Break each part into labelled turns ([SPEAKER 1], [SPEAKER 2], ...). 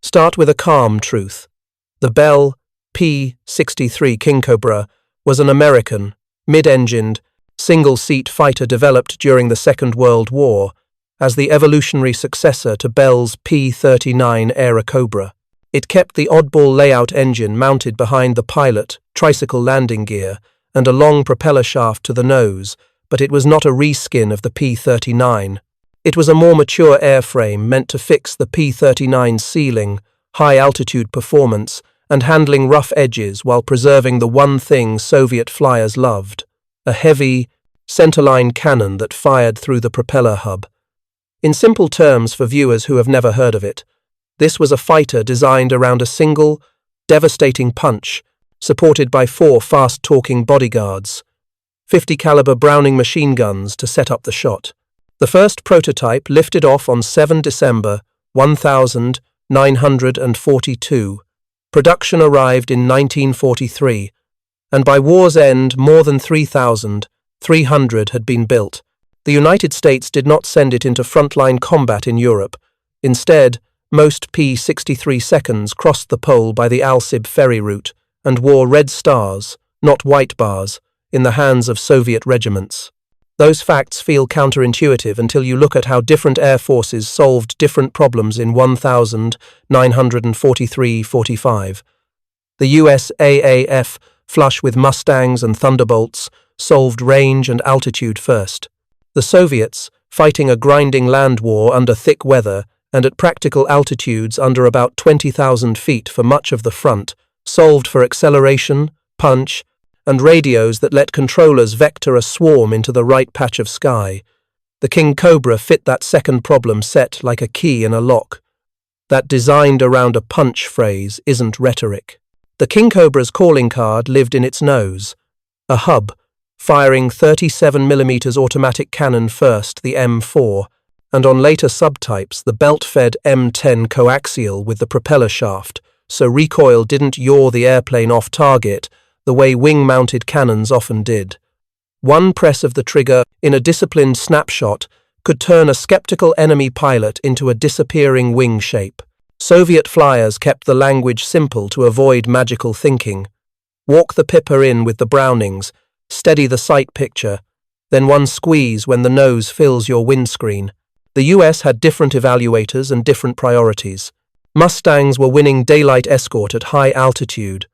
[SPEAKER 1] Start with a calm truth. The Bell P-63 King Cobra was an American, mid-engined, single-seat fighter developed during the Second World War as the evolutionary successor to Bell's P-39 Cobra. It kept the oddball layout engine mounted behind the pilot, tricycle landing gear, and a long propeller shaft to the nose, but it was not a reskin of the P-39. It was a more mature airframe meant to fix the P-39's ceiling, high-altitude performance, and handling rough edges while preserving the one thing Soviet flyers loved, a heavy, centerline cannon that fired through the propeller hub. In simple terms for viewers who have never heard of it, this was a fighter designed around a single, devastating punch, supported by 4 fast-talking bodyguards, 50 caliber Browning machine guns to set up the shot. The first prototype lifted off on 7 December 1942. Production arrived in 1943, and by war's end more than 3,300 had been built. The United States did not send it into frontline combat in Europe. Instead, most P-63 seconds crossed the pole by the Al-Sib ferry route and wore red stars, not white bars, in the hands of Soviet regiments. Those facts feel counterintuitive until you look at how different air forces solved different problems in 1943-45. The US AAF, flush with Mustangs and Thunderbolts, solved range and altitude first. The Soviets, fighting a grinding land war under thick weather and at practical altitudes under about 20,000 feet for much of the front, solved for acceleration, punch, and radios that let controllers vector a swarm into the right patch of sky. The King Cobra fit that second problem set like a key in a lock. That designed around a punch phrase isn't rhetoric. The King Cobra's calling card lived in its nose. A hub, firing 37mm automatic cannon first, the M4, and on later subtypes the belt-fed M10 coaxial with the propeller shaft, so recoil didn't yaw the airplane off target the way wing-mounted cannons often did. One press of the trigger, in a disciplined snapshot, could turn a skeptical enemy pilot into a disappearing wing shape. Soviet flyers kept the language simple to avoid magical thinking. Walk the Pipper in with the Brownings, steady the sight picture, then one squeeze when the nose fills your windscreen. The US had different evaluators and different priorities. Mustangs were winning daylight escort at high altitude.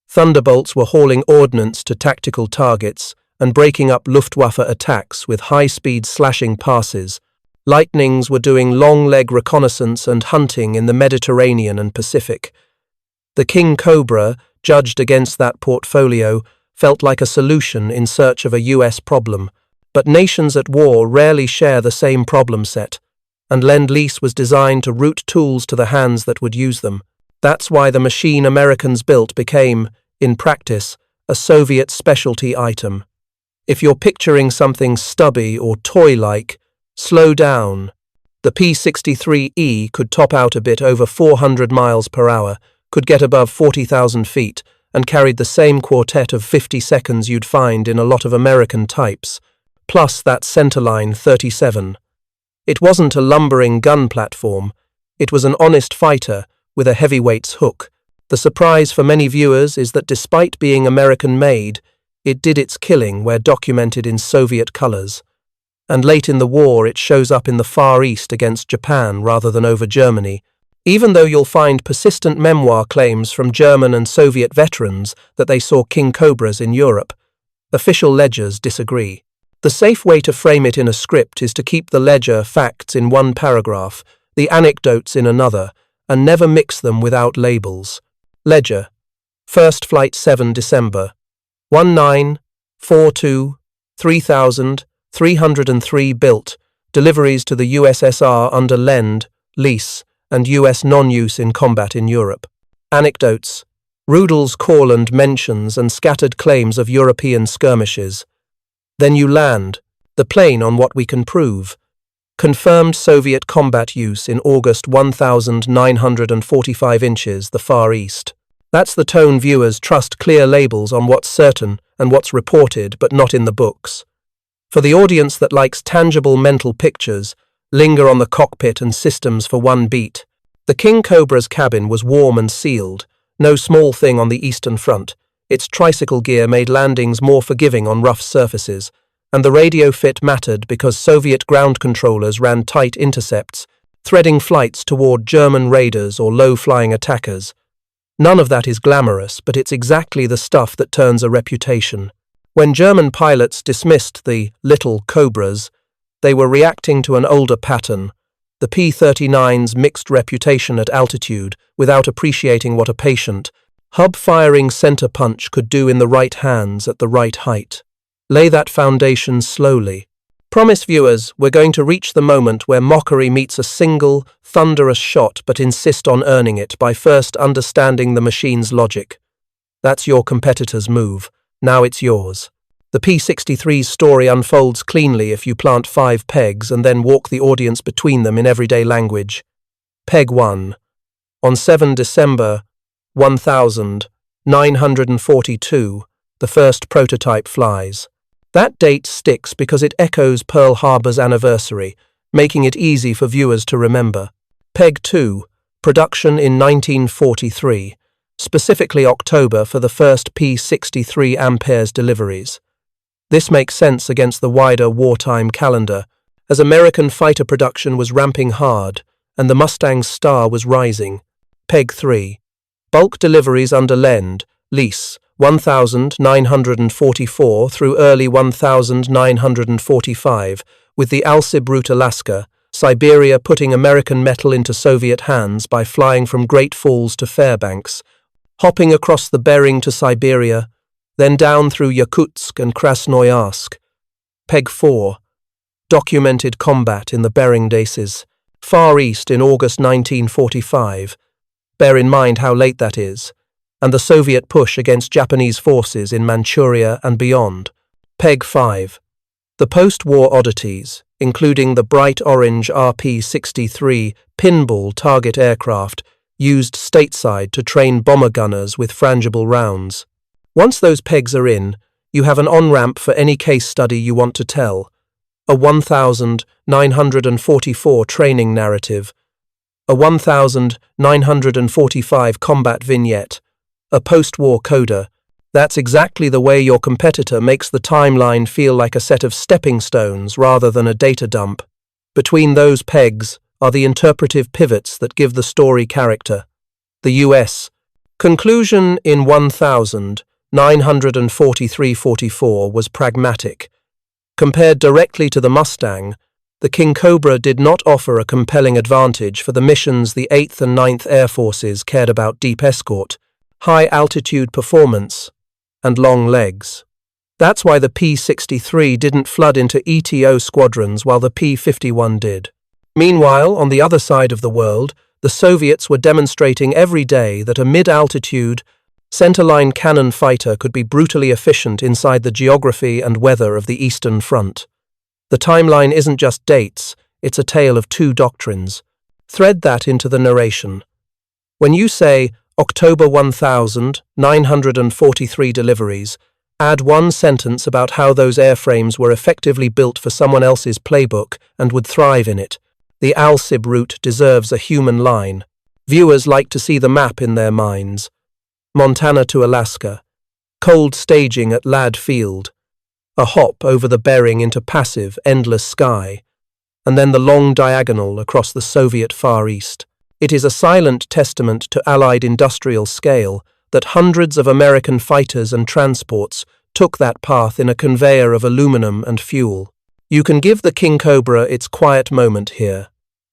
[SPEAKER 1] Thunderbolts were hauling ordnance to tactical targets and breaking up Luftwaffe attacks with high-speed slashing passes. Lightnings were doing long-leg reconnaissance and hunting in the Mediterranean and Pacific. The King Cobra, judged against that portfolio, felt like a solution in search of a US problem. But nations at war rarely share the same problem set, and Lend-Lease was designed to route tools to the hands that would use them. That's why the machine Americans built became, in practice, a Soviet specialty item. If you're picturing something stubby or toy-like, slow down. The P-63E could top out a bit over 400 miles per hour, could get above 40,000 feet, and carried the same quartet of 50 seconds you'd find in a lot of American types, plus that centerline 37. It wasn't a lumbering gun platform. It was an honest fighter with a heavyweight's hook. The surprise for many viewers is that despite being American-made, it did its killing where documented in Soviet colors. And late in the war, it shows up in the Far East against Japan rather than over Germany, even though you'll find persistent memoir claims from German and Soviet veterans that they saw King Cobras in Europe. Official ledgers disagree. The safe way to frame it in a script is to keep the ledger facts in one paragraph, the anecdotes in another, and never mix them without labels. Ledger. First flight 7 December. 1942, 3,303 built. Deliveries to the USSR under Lend-Lease and US non-use in combat in Europe. Anecdotes. Rudel's Courland mentions and scattered claims of European skirmishes. Then you land, the plane on what we can prove. Confirmed Soviet combat use in August 1,945 inches, the Far East. That's the tone viewers trust clear labels on what's certain and what's reported but not in the books. For the audience that likes tangible mental pictures, linger on the cockpit and systems for one beat. The King Cobra's cabin was warm and sealed, no small thing on the Eastern Front. Its tricycle gear made landings more forgiving on rough surfaces, and the radio fit mattered because Soviet ground controllers ran tight intercepts, threading flights toward German raiders or low-flying attackers. None of that is glamorous, but it's exactly the stuff that turns a reputation. When German pilots dismissed the little Cobras, they were reacting to an older pattern, the P-39's mixed reputation at altitude, without appreciating what a patient, hub-firing center punch could do in the right hands at the right height. Lay that foundation slowly. Promise viewers, we're going to reach the moment where mockery meets a single, thunderous shot but insist on earning it by first understanding the machine's logic. That's your competitor's move. Now it's yours. The P-63's story unfolds cleanly if you plant 5 pegs and then walk the audience between them in everyday language. Peg 1. On 7 December 1942, the first prototype flies. That date sticks because it echoes Pearl Harbor's anniversary, making it easy for viewers to remember. Peg 2. Production in 1943, specifically October for the first P-63 Ampere's deliveries. This makes sense against the wider wartime calendar, as American fighter production was ramping hard and the Mustang's star was rising. Peg 3. Bulk deliveries under lease 1944 through early 1945, with the Alsib route Alaska, Siberia putting American metal into Soviet hands by flying from Great Falls to Fairbanks, hopping across the Bering to Siberia, then down through Yakutsk and Krasnoyarsk. Peg 4. Documented combat in the Bering Daces, Far East in August 1945. Bear in mind how late that is, and the Soviet push against Japanese forces in Manchuria and beyond. Peg 5. The post-war oddities, including the bright orange RP-63 pinball target aircraft used stateside to train bomber gunners with frangible rounds. Once those pegs are in, you have an on-ramp for any case study you want to tell. A 1944 training narrative, a 1945 combat vignette, a post-war coda. That's exactly the way your competitor makes the timeline feel like a set of stepping stones rather than a data dump. Between those pegs are the interpretive pivots that give the story character. The U.S. conclusion in 1943-44 was pragmatic. Compared directly to the Mustang, the King Cobra did not offer a compelling advantage for the missions the 8th and 9th Air Forces cared about: deep escort, high-altitude performance, and long legs. That's why the P-63 didn't flood into ETO squadrons while the P-51 did. Meanwhile, on the other side of the world, the Soviets were demonstrating every day that a mid-altitude, centerline cannon fighter could be brutally efficient inside the geography and weather of the Eastern Front. The timeline isn't just dates, it's a tale of 2 doctrines. Thread that into the narration. When you say October 1943 deliveries, add 1 sentence about how those airframes were effectively built for someone else's playbook and would thrive in it. The Alsib route deserves a human line. Viewers like to see the map in their minds. Montana to Alaska, cold staging at Ladd Field, a hop over the Bering into passive, endless sky, and then the long diagonal across the Soviet Far East. It is a silent testament to Allied industrial scale that hundreds of American fighters and transports took that path in a conveyor of aluminum and fuel. You can give the King Cobra its quiet moment here.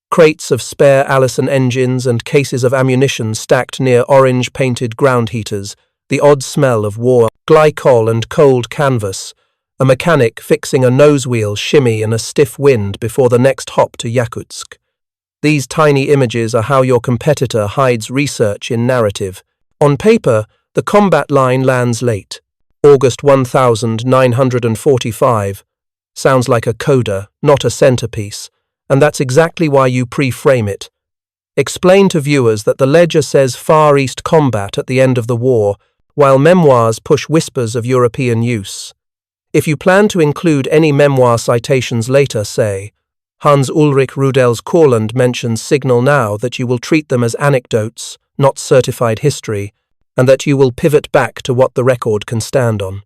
[SPEAKER 1] Crates of spare Allison engines and cases of ammunition stacked near orange-painted ground heaters, the odd smell of war, glycol and cold canvas, a mechanic fixing a nosewheel shimmy in a stiff wind before the next hop to Yakutsk. These tiny images are how your competitor hides research in narrative. On paper, the combat line lands late. August 1945. Sounds like a coda, not a centerpiece, and that's exactly why you pre-frame it. Explain to viewers that the ledger says Far East combat at the end of the war, while memoirs push whispers of European use. If you plan to include any memoir citations later, say, Hans Ulrich Rudel's Korland mentions signal now that you will treat them as anecdotes, not certified history, and that you will pivot back to what the record can stand on.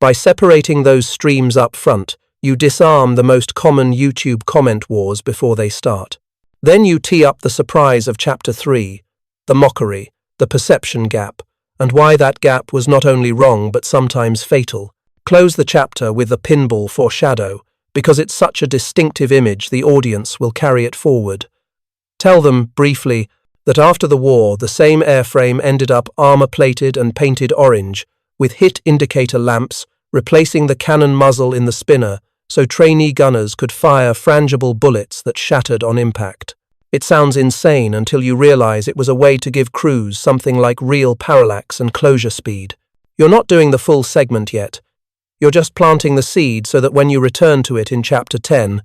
[SPEAKER 1] By separating those streams up front, you disarm the most common YouTube comment wars before they start. Then you tee up the surprise of Chapter 3, the mockery, the perception gap, and why that gap was not only wrong but sometimes fatal. Close the chapter with the pinball foreshadow, because it's such a distinctive image the audience will carry it forward. Tell them, briefly, that after the war the same airframe ended up armor-plated and painted orange, with hit indicator lamps replacing the cannon muzzle in the spinner so trainee gunners could fire frangible bullets that shattered on impact. It sounds insane until you realize it was a way to give crews something like real parallax and closure speed. You're not doing the full segment yet. You're just planting the seed so that when you return to it in Chapter 10,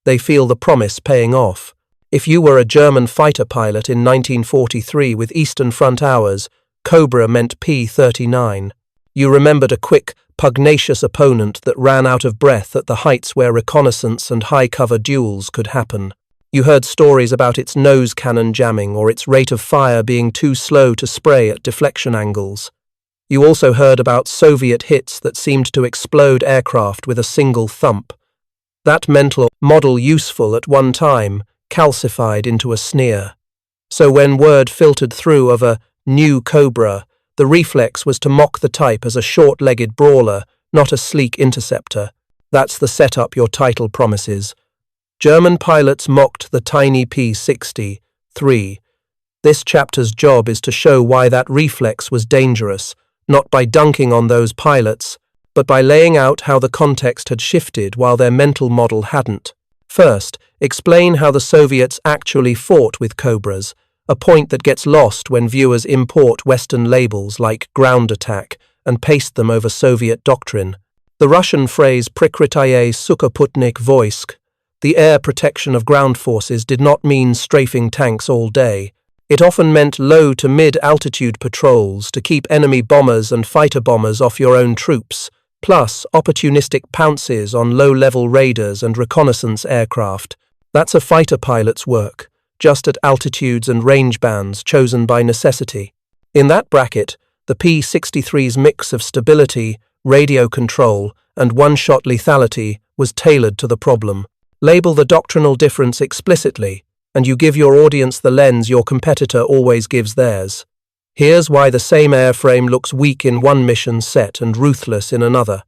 [SPEAKER 1] they feel the promise paying off. If you were a German fighter pilot in 1943 with Eastern Front hours, Cobra meant P-39. You remembered a quick, pugnacious opponent that ran out of breath at the heights where reconnaissance and high-cover duels could happen. You heard stories about its nose cannon jamming or its rate of fire being too slow to spray at deflection angles. You also heard about Soviet hits that seemed to explode aircraft with a single thump. That mental model, useful at one time, calcified into a sneer. So when word filtered through of a new Cobra, the reflex was to mock the type as a short-legged brawler, not a sleek interceptor. That's the setup your title promises. German pilots mocked the tiny P-63. This chapter's job is to show why that reflex was dangerous, not by dunking on those pilots, but by laying out how the context had shifted while their mental model hadn't. First, explain how the Soviets actually fought with Cobras, a point that gets lost when viewers import Western labels like ground attack and paste them over Soviet doctrine. The Russian phrase Prikrytaye Sukhoputnik Voisk, the air protection of ground forces, did not mean strafing tanks all day. It often meant low to mid-altitude patrols to keep enemy bombers and fighter bombers off your own troops, plus opportunistic pounces on low-level raiders and reconnaissance aircraft. That's a fighter pilot's work, just at altitudes and range bands chosen by necessity. In that bracket, the P-63's mix of stability, radio control, and one-shot lethality was tailored to the problem. Label the doctrinal difference explicitly, and you give your audience the lens your competitor always gives theirs. Here's why the same airframe looks weak in one mission set and ruthless in another.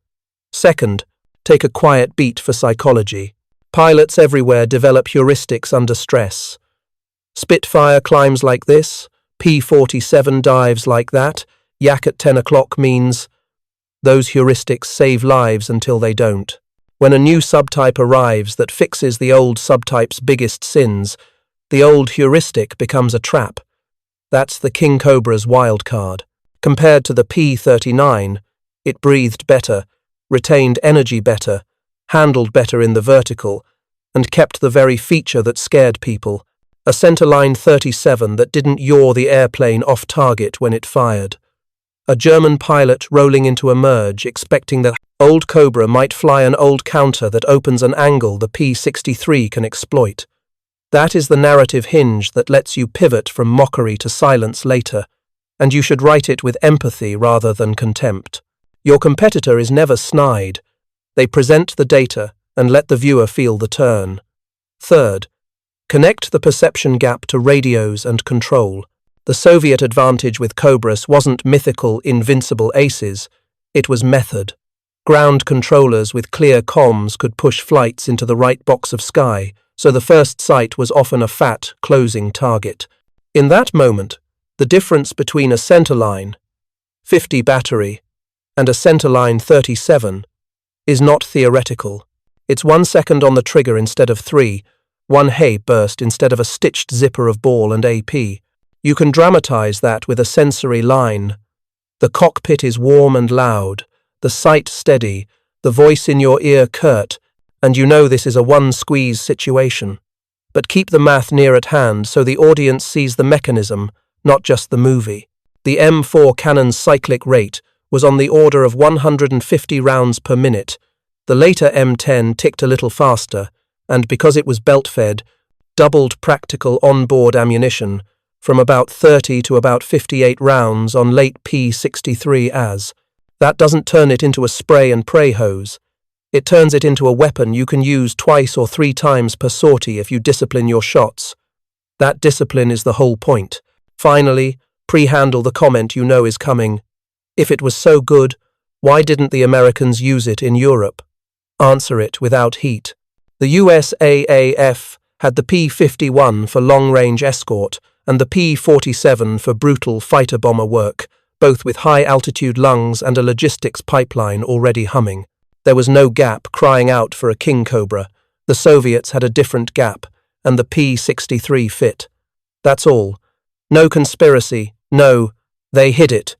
[SPEAKER 1] Second, take a quiet beat for psychology. Pilots everywhere develop heuristics under stress. Spitfire climbs like this, P-47 dives like that, yak at 10 o'clock means those heuristics save lives until they don't. When a new subtype arrives that fixes the old subtype's biggest sins, the old heuristic becomes a trap. That's the King Cobra's wild card. Compared to the P-39, it breathed better, retained energy better, handled better in the vertical, and kept the very feature that scared people, a centerline 37 that didn't yaw the airplane off target when it fired. A German pilot rolling into a merge expecting that old Cobra might fly an old counter that opens an angle the P-63 can exploit. That is the narrative hinge that lets you pivot from mockery to silence later, and you should write it with empathy rather than contempt. Your competitor is never snide. They present the data and let the viewer feel the turn. Third, connect the perception gap to radios and control. The Soviet advantage with Cobras wasn't mythical, invincible aces, it was method. Ground controllers with clear comms could push flights into the right box of sky, so the first sight was often a fat, closing target. In that moment, the difference between a centerline, 50 battery, and a centerline 37 is not theoretical. It's 1 second on the trigger instead of 3, one hay burst instead of a stitched zipper of ball and AP. You can dramatize that with a sensory line. The cockpit is warm and loud, the sight steady, the voice in your ear curt, and you know this is a one-squeeze situation. But keep the math near at hand so the audience sees the mechanism, not just the movie. The M4 cannon's cyclic rate was on the order of 150 rounds per minute. The later M10 ticked a little faster, and because it was belt-fed, doubled practical on-board ammunition from about 30 to about 58 rounds on late P-63 as. That doesn't turn it into a spray and pray hose. It turns it into a weapon you can use 2 or 3 times per sortie if you discipline your shots. That discipline is the whole point. Finally, pre-handle the comment you know is coming. If it was so good, why didn't the Americans use it in Europe? Answer it without heat. The USAAF had the P-51 for long-range escort and the P-47 for brutal fighter bomber work, both with high-altitude lungs and a logistics pipeline already humming. There was no gap crying out for a King Cobra. The Soviets had a different gap, and the P-63 fit. That's all. No conspiracy. No, they hid it.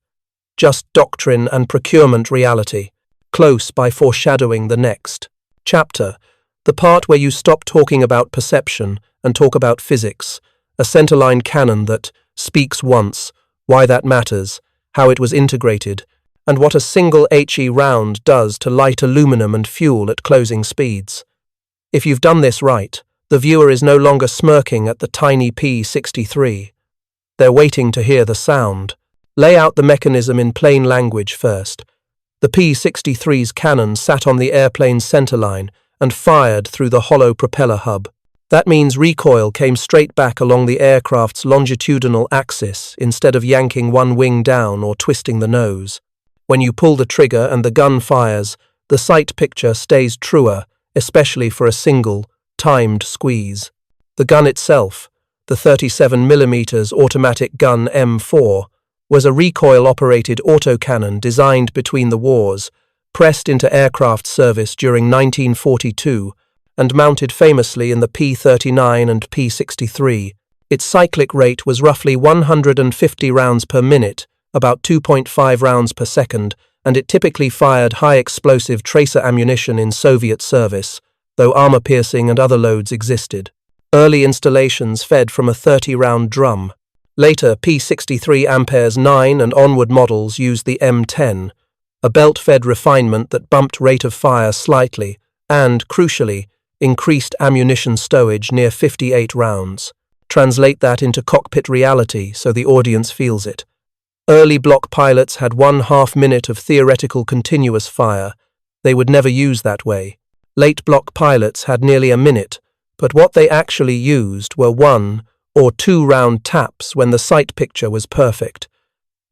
[SPEAKER 1] Just doctrine and procurement reality, close by foreshadowing the next chapter, the part where you stop talking about perception and talk about physics, a centerline cannon that speaks once, why that matters, how it was integrated, and what a single HE round does to light aluminum and fuel at closing speeds. If you've done this right, the viewer is no longer smirking at the tiny P-63. They're waiting to hear the sound. Lay out the mechanism in plain language first. The P-63's cannon sat on the airplane's centerline and fired through the hollow propeller hub. That means recoil came straight back along the aircraft's longitudinal axis instead of yanking one wing down or twisting the nose. When you pull the trigger and the gun fires, the sight picture stays truer, especially for a single, timed squeeze. The gun itself, the 37mm automatic gun M4, was a recoil-operated autocannon designed between the wars, pressed into aircraft service during 1942, and mounted famously in the P-39 and P-63. Its cyclic rate was roughly 150 rounds per minute, about 2.5 rounds per second, and it typically fired high-explosive tracer ammunition in Soviet service, though armor-piercing and other loads existed. Early installations fed from a 30-round drum. Later, P-63 Amperes 9 and onward models used the M10, a belt-fed refinement that bumped rate of fire slightly and, crucially, increased ammunition stowage near 58 rounds. Translate that into cockpit reality so the audience feels it. Early block pilots had 1/2 minute of theoretical continuous fire. They would never use that way. Late block pilots had nearly a minute, but what they actually used were 1 or 2 round taps when the sight picture was perfect.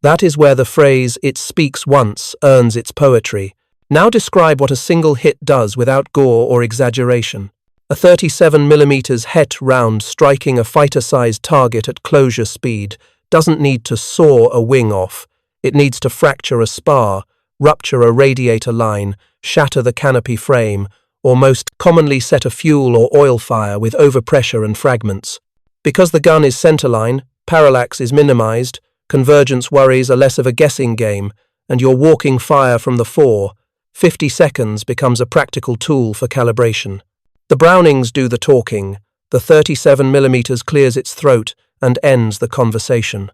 [SPEAKER 1] That is where the phrase, "it speaks once," earns its poetry. Now describe what a single hit does without gore or exaggeration. A 37mm Het round striking a fighter-sized target at closure speed doesn't need to saw a wing off. It needs to fracture a spar, rupture a radiator line, shatter the canopy frame, or most commonly set a fuel or oil fire with overpressure and fragments. Because the gun is centerline, parallax is minimized, convergence worries are less of a guessing game, and you're walking fire from the fore. 50 seconds becomes a practical tool for calibration. The Brownings do the talking. The 37mm clears its throat and ends the conversation.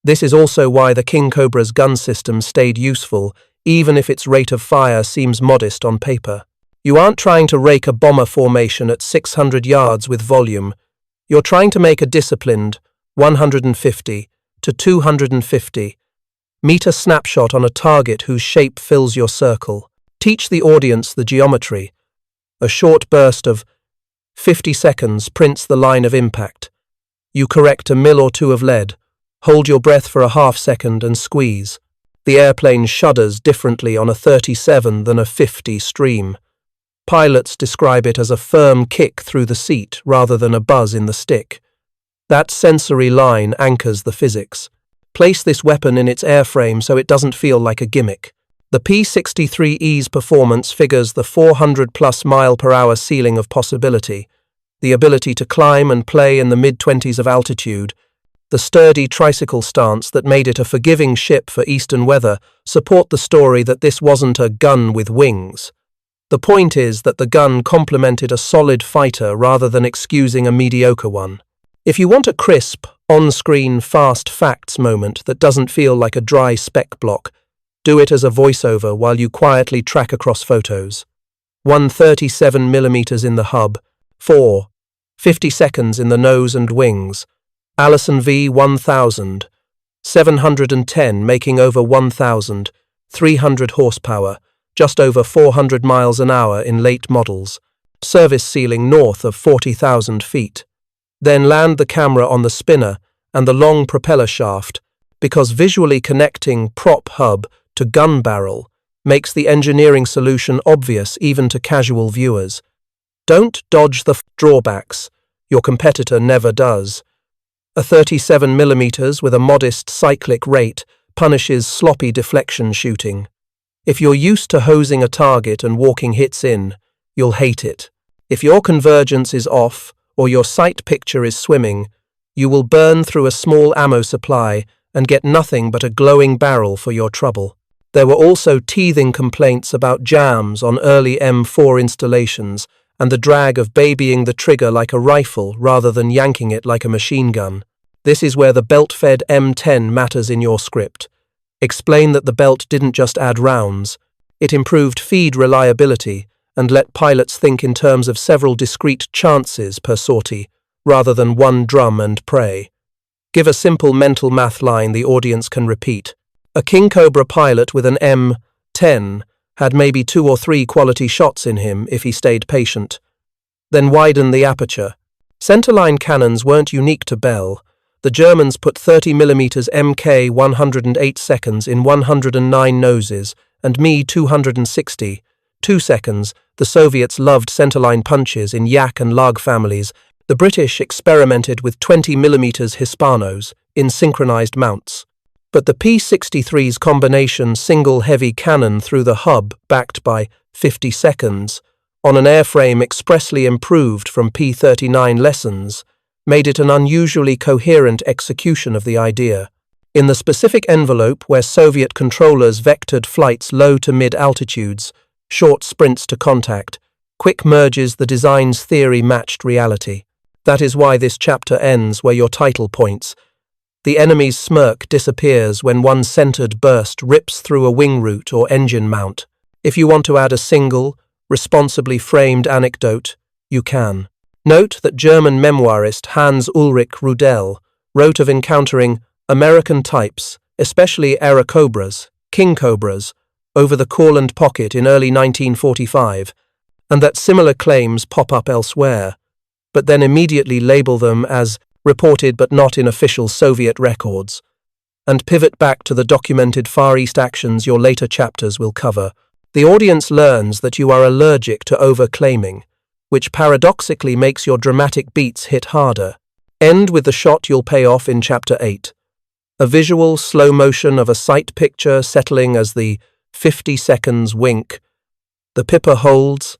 [SPEAKER 1] This is also why the King Cobra's gun system stayed useful, even if its rate of fire seems modest on paper. You aren't trying to rake a bomber formation at 600 yards with volume. You're trying to make a disciplined 150 to 250 meter snapshot on a target whose shape fills your circle. Teach the audience the geometry. A short burst of 50 seconds prints the line of impact. You correct a mil or two of lead, hold your breath for a half second and squeeze. The airplane shudders differently on a 37 than a 50 stream. Pilots describe it as a firm kick through the seat rather than a buzz in the stick. That sensory line anchors the physics. Place this weapon in its airframe so it doesn't feel like a gimmick. The P-63E's performance figures the 400+ mile/hour ceiling of possibility, the ability to climb and play in the mid-20s of altitude, the sturdy tricycle stance that made it a forgiving ship for eastern weather support the story that this wasn't a gun with wings. The point is that the gun complemented a solid fighter rather than excusing a mediocre one. If you want a crisp, on-screen, fast facts moment that doesn't feel like a dry spec block, do it as a voiceover while you quietly track across photos. 137mm in the hub, 4. 50 seconds in the nose and wings. Allison V 1000. 710 making over 1,300 horsepower, just over 400 miles an hour in late models. Service ceiling north of 40,000 feet. Then land the camera on the spinner and the long propeller shaft, because visually connecting prop hub to gun barrel makes the engineering solution obvious even to casual viewers. Don't dodge the drawbacks. Your competitor never does. A 37mm with a modest cyclic rate punishes sloppy deflection shooting. If you're used to hosing a target and walking hits in, you'll hate it. If your convergence is off or your sight picture is swimming, you will burn through a small ammo supply and get nothing but a glowing barrel for your trouble. There were also teething complaints about jams on early M4 installations and the drag of babying the trigger like a rifle rather than yanking it like a machine gun. This is where the belt-fed M10 matters in your script. Explain that the belt didn't just add rounds, it improved feed reliability and let pilots think in terms of several discrete chances per sortie, rather than one drum and pray. Give a simple mental math line the audience can repeat. A King Cobra pilot with an M10 had maybe 2 or 3 quality shots in him if he stayed patient. Then widen the aperture. Centerline cannons weren't unique to Bell. The Germans put 30mm Mk 108 seconds in 109 noses and Me 260. 2 seconds, the Soviets loved centerline punches in Yak and Lag families. The British experimented with 20mm Hispanos in synchronized mounts. But the P-63's combination single heavy cannon through the hub, backed by 50 seconds, on an airframe expressly improved from P-39 lessons, made it an unusually coherent execution of the idea. In the specific envelope where Soviet controllers vectored flights low to mid-altitudes, short sprints to contact, quick merges, the design's theory matched reality. That is why this chapter ends where your title points. The enemy's smirk disappears when one centered burst rips through a wing root or engine mount. If you want to add a single, responsibly framed anecdote, you can. Note that German memoirist Hans Ulrich Rudel wrote of encountering American types, especially Airacobras, King Cobras, over the Courland pocket in early 1945, and that similar claims pop up elsewhere, but then immediately label them as reported but not in official Soviet records, and pivot back to the documented Far East actions your later chapters will cover. The audience learns that you are allergic to over-claiming, which paradoxically makes your dramatic beats hit harder. End with the shot you'll pay off in Chapter 8. A visual slow motion of a sight picture settling as the 50 seconds wink. The pipper holds,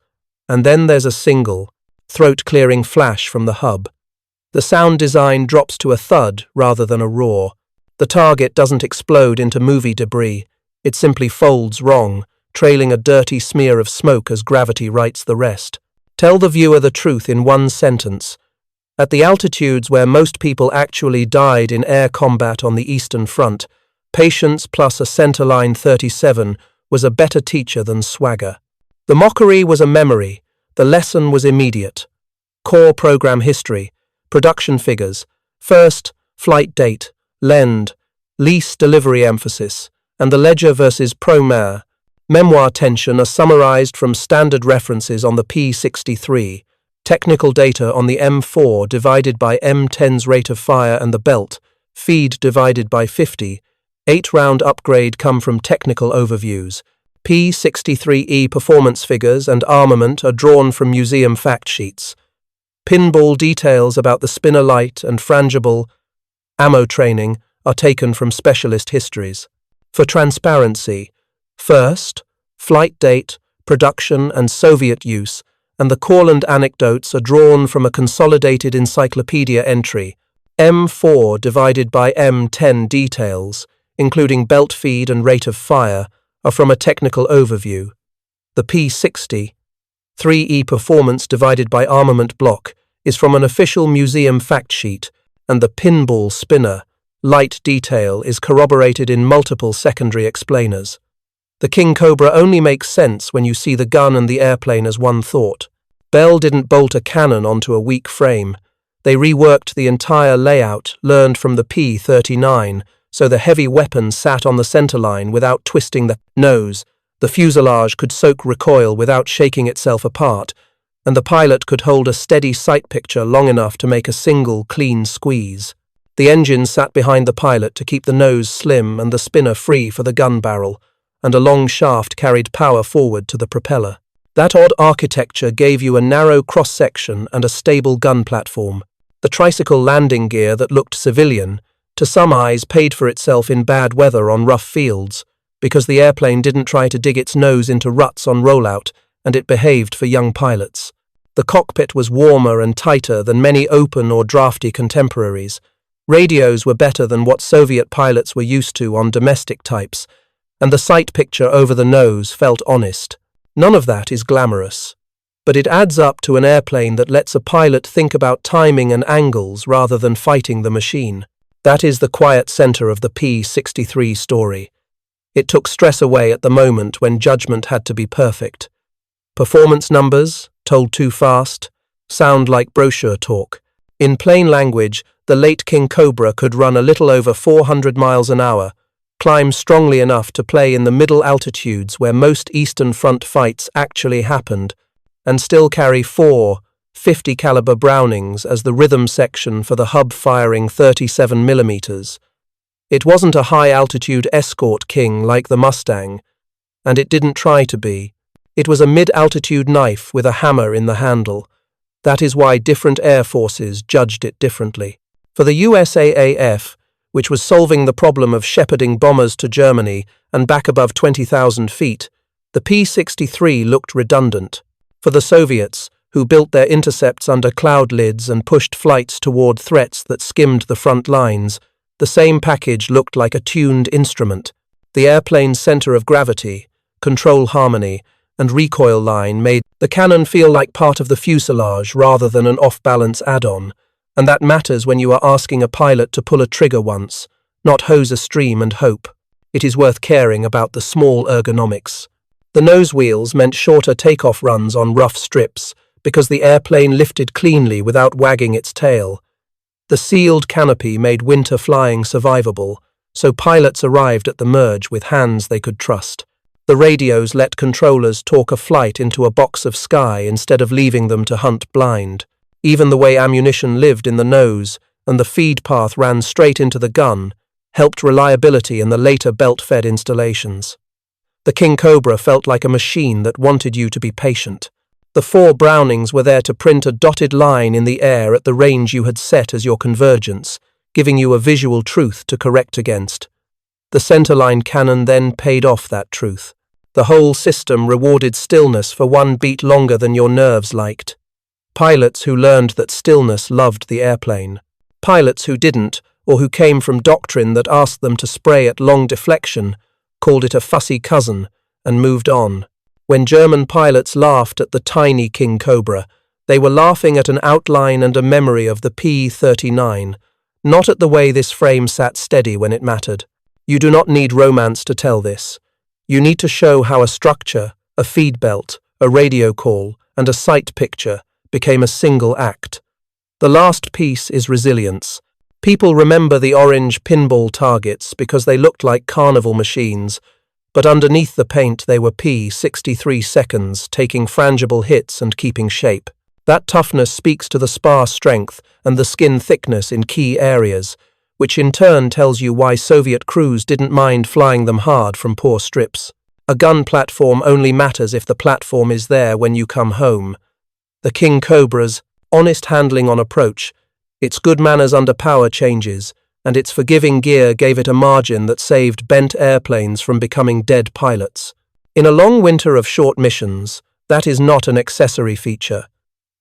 [SPEAKER 1] and then there's a single, throat-clearing flash from the hub. The sound design drops to a thud rather than a roar. The target doesn't explode into movie debris. It simply folds wrong, trailing a dirty smear of smoke as gravity writes the rest. Tell the viewer the truth in one sentence. At the altitudes where most people actually died in air combat on the Eastern Front, patience plus a centerline 37 was a better teacher than swagger. The mockery was a memory. The lesson was immediate. Core program history, production figures, first, flight date, lend, lease delivery emphasis, and the ledger versus Promare. Memoir tension are summarized from standard references on the P-63, technical data on the M4 divided by M10's rate of fire and the belt, feed divided by 50, 8-round upgrade come from technical overviews. P-63E performance figures and armament are drawn from museum fact sheets. Pinball details about the spinner light and frangible ammo training are taken from specialist histories. For transparency, first, flight date, production and Soviet use, and the Courland anecdotes are drawn from a consolidated encyclopedia entry. M4 divided by M10 details, including belt feed and rate of fire, are from a technical overview. The P-63E performance divided by armament block is from an official museum fact sheet, and the pinball spinner light detail is corroborated in multiple secondary explainers. The King Cobra only makes sense when you see the gun and the airplane as one thought. Bell didn't bolt a cannon onto a weak frame. They reworked the entire layout, learned from the P-39, so the heavy weapon sat on the centerline without twisting the nose. The fuselage could soak recoil without shaking itself apart, and the pilot could hold a steady sight picture long enough to make a single, clean squeeze. The engine sat behind the pilot to keep the nose slim and the spinner free for the gun barrel, and a long shaft carried power forward to the propeller. That odd architecture gave you a narrow cross-section and a stable gun platform. The tricycle landing gear that looked civilian, to some eyes paid for itself in bad weather on rough fields, because the airplane didn't try to dig its nose into ruts on rollout, and it behaved for young pilots. The cockpit was warmer and tighter than many open or drafty contemporaries. Radios were better than what Soviet pilots were used to on domestic types, and the sight picture over the nose felt honest. None of that is glamorous, but it adds up to an airplane that lets a pilot think about timing and angles rather than fighting the machine. That is the quiet center of the P-63 story. It took stress away at the moment when judgment had to be perfect. Performance numbers, told too fast, sound like brochure talk. In plain language, the late King Cobra could run a little over 400 miles an hour, climb strongly enough to play in the middle altitudes where most Eastern Front fights actually happened, and still carry 4 50 caliber Brownings as the rhythm section for the hub firing 37 millimeters. It wasn't a high-altitude escort king like the Mustang, and it didn't try to be. It was a mid-altitude knife with a hammer in the handle. That is why different air forces judged it differently. For the USAAF, which was solving the problem of shepherding bombers to Germany and back above 20,000 feet, the P-63 looked redundant. For the Soviets, who built their intercepts under cloud lids and pushed flights toward threats that skimmed the front lines, the same package looked like a tuned instrument. The airplane's center of gravity, control harmony, and recoil line made the cannon feel like part of the fuselage rather than an off-balance add-on, and that matters when you are asking a pilot to pull a trigger once, not hose a stream and hope. It is worth caring about the small ergonomics. The nose wheels meant shorter takeoff runs on rough strips because the airplane lifted cleanly without wagging its tail. The sealed canopy made winter flying survivable, so pilots arrived at the merge with hands they could trust. The radios let controllers talk a flight into a box of sky instead of leaving them to hunt blind. Even the way ammunition lived in the nose and the feed path ran straight into the gun helped reliability in the later belt-fed installations. The King Cobra felt like a machine that wanted you to be patient. The 4 Brownings were there to print a dotted line in the air at the range you had set as your convergence, giving you a visual truth to correct against. The centerline cannon then paid off that truth. The whole system rewarded stillness for 1 beat longer than your nerves liked. Pilots who learned that stillness loved the airplane. Pilots who didn't, or who came from doctrine that asked them to spray at long deflection, called it a fussy cousin, and moved on. When German pilots laughed at the tiny King Cobra, they were laughing at an outline and a memory of the P-39, not at the way this frame sat steady when it mattered. You do not need romance to tell this. You need to show how a structure, a feed belt, a radio call, and a sight picture became a single act. The last piece is resilience. People remember the orange pinball targets because they looked like carnival machines, but underneath the paint they were P-63 seconds, taking frangible hits and keeping shape. That toughness speaks to the spar strength and the skin thickness in key areas, which in turn tells you why Soviet crews didn't mind flying them hard from poor strips. A gun platform only matters if the platform is there when you come home. The King Cobra's honest handling on approach, its good manners under power changes, and its forgiving gear gave it a margin that saved bent airplanes from becoming dead pilots. In a long winter of short missions, that is not an accessory feature.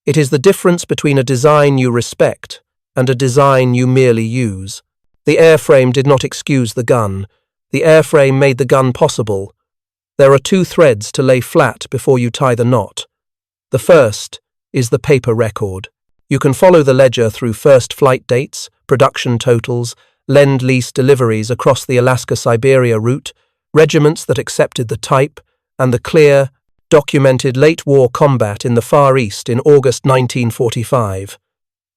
[SPEAKER 1] It is the difference between a design you respect and a design you merely use. The airframe did not excuse the gun. The airframe made the gun possible. There are 2 threads to lay flat before you tie the knot. The first is the paper record. You can follow the ledger through first flight dates, production totals, lend-lease deliveries across the Alaska-Siberia route, regiments that accepted the type, and the clear, documented late-war combat in the Far East in August 1945.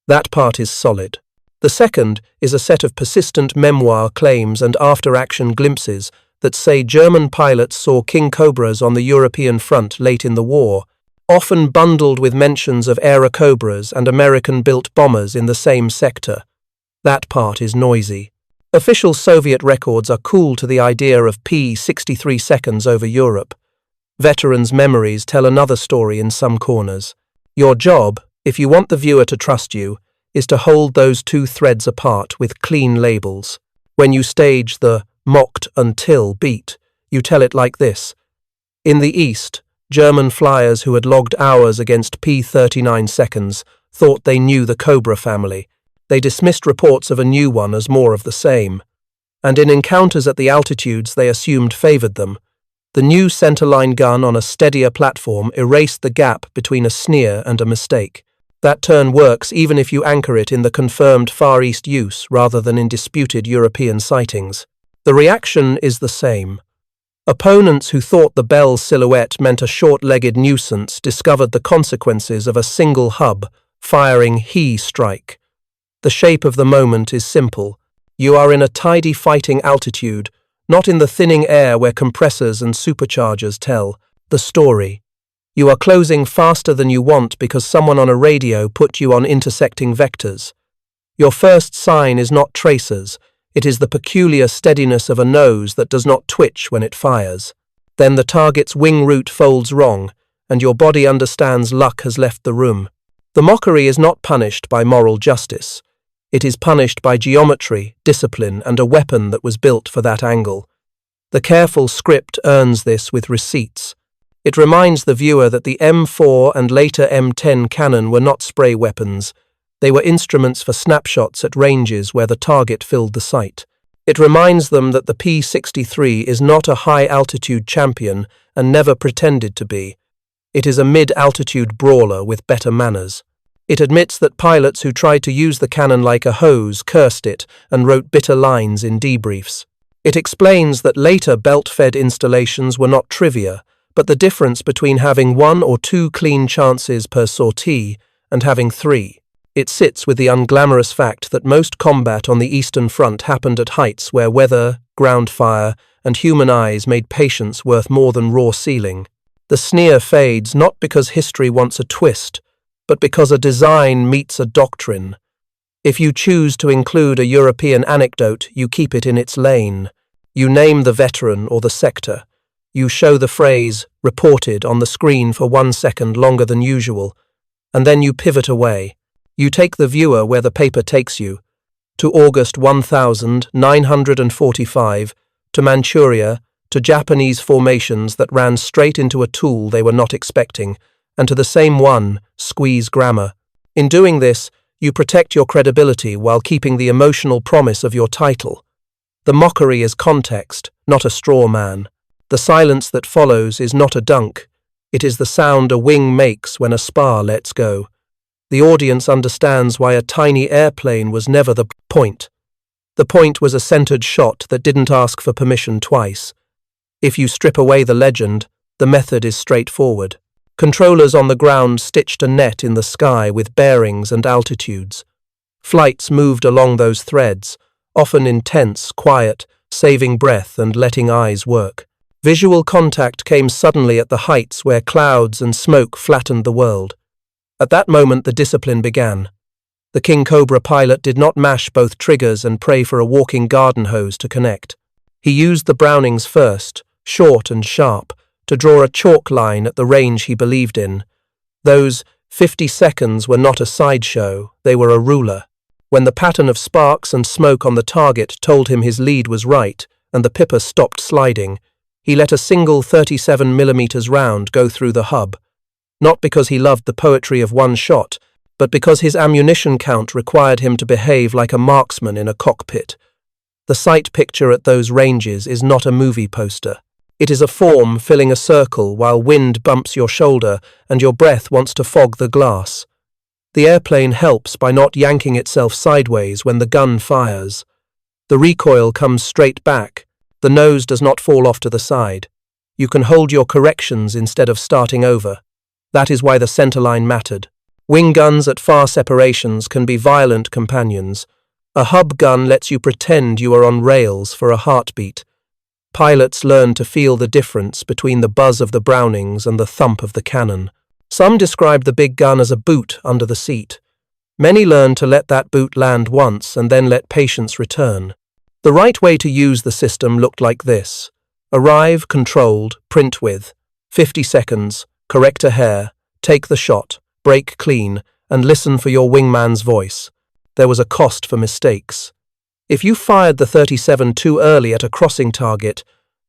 [SPEAKER 1] That part is solid. The second is a set of persistent memoir claims and after-action glimpses that say German pilots saw King Cobras on the European front late in the war, often bundled with mentions of Airacobras and American-built bombers in the same sector. That part is noisy. Official Soviet records are cool to the idea of P-63 seconds over Europe. Veterans' memories tell another story in some corners. Your job, if you want the viewer to trust you, is to hold those two threads apart with clean labels. When you stage the mocked until beat, you tell it like this. In the East, German flyers who had logged hours against P-39 seconds thought they knew the Cobra family. They dismissed reports of a new one as more of the same. And in encounters at the altitudes they assumed favored them. The new centerline gun on a steadier platform erased the gap between a sneer and a mistake. That turn works even if you anchor it in the confirmed Far East use rather than in disputed European sightings. The reaction is the same. Opponents who thought the Bell silhouette meant a short-legged nuisance discovered the consequences of a single hub firing He strike. The shape of the moment is simple. You are in a tidy fighting altitude, not in the thinning air where compressors and superchargers tell the story. You are closing faster than you want because someone on a radio put you on intersecting vectors. Your first sign is not tracers, it is the peculiar steadiness of a nose that does not twitch when it fires. Then the target's wing root folds wrong, and your body understands luck has left the room. The mockery is not punished by moral justice. It is punished by geometry, discipline, and a weapon that was built for that angle. The careful script earns this with receipts. It reminds the viewer that the M4 and later M10 cannon were not spray weapons. They were instruments for snapshots at ranges where the target filled the sight. It reminds them that the P-63 is not a high-altitude champion and never pretended to be. It is a mid-altitude brawler with better manners. It admits that pilots who tried to use the cannon like a hose cursed it and wrote bitter lines in debriefs. It explains that later belt-fed installations were not trivia, but the difference between having 1 or 2 clean chances per sortie and having 3. It sits with the unglamorous fact that most combat on the Eastern Front happened at heights where weather, ground fire, and human eyes made patience worth more than raw ceiling. The sneer fades not because history wants a twist, but because a design meets a doctrine. If you choose to include a European anecdote, you keep it in its lane. You name the veteran or the sector. You show the phrase, reported, on the screen for 1 second longer than usual, and then you pivot away. You take the viewer where the paper takes you, to August 1945, to Manchuria, to Japanese formations that ran straight into a tool they were not expecting, and to the same one, squeeze grammar. In doing this, you protect your credibility while keeping the emotional promise of your title. The mockery is context, not a straw man. The silence that follows is not a dunk. It is the sound a wing makes when a spar lets go. The audience understands why a tiny airplane was never the point. The point was a centered shot that didn't ask for permission twice. If you strip away the legend, the method is straightforward. Controllers on the ground stitched a net in the sky with bearings and altitudes. Flights moved along those threads, often intense, quiet, saving breath and letting eyes work. Visual contact came suddenly at the heights where clouds and smoke flattened the world. At that moment the discipline began. The King Cobra pilot did not mash both triggers and pray for a walking garden hose to connect. He used the Brownings first, short and sharp, to draw a chalk line at the range he believed in. Those 50 seconds were not a sideshow, they were a ruler. When the pattern of sparks and smoke on the target told him his lead was right, and the pipper stopped sliding, he let a single 37mm round go through the hub, not because he loved the poetry of one shot, but because his ammunition count required him to behave like a marksman in a cockpit. The sight picture at those ranges is not a movie poster. It is a form filling a circle while wind bumps your shoulder and your breath wants to fog the glass. The airplane helps by not yanking itself sideways when the gun fires. The recoil comes straight back. The nose does not fall off to the side. You can hold your corrections instead of starting over. That is why the centerline mattered. Wing guns at far separations can be violent companions. A hub gun lets you pretend you are on rails for a heartbeat. Pilots learn to feel the difference between the buzz of the Brownings and the thump of the cannon. Some describe the big gun as a boot under the seat. Many learn to let that boot land once and then let patience return. The right way to use the system looked like this. Arrive, controlled, print with. 50 seconds, correct a hair, take the shot, break clean, and listen for your wingman's voice. There was a cost for mistakes. If you fired the 37 too early at a crossing target,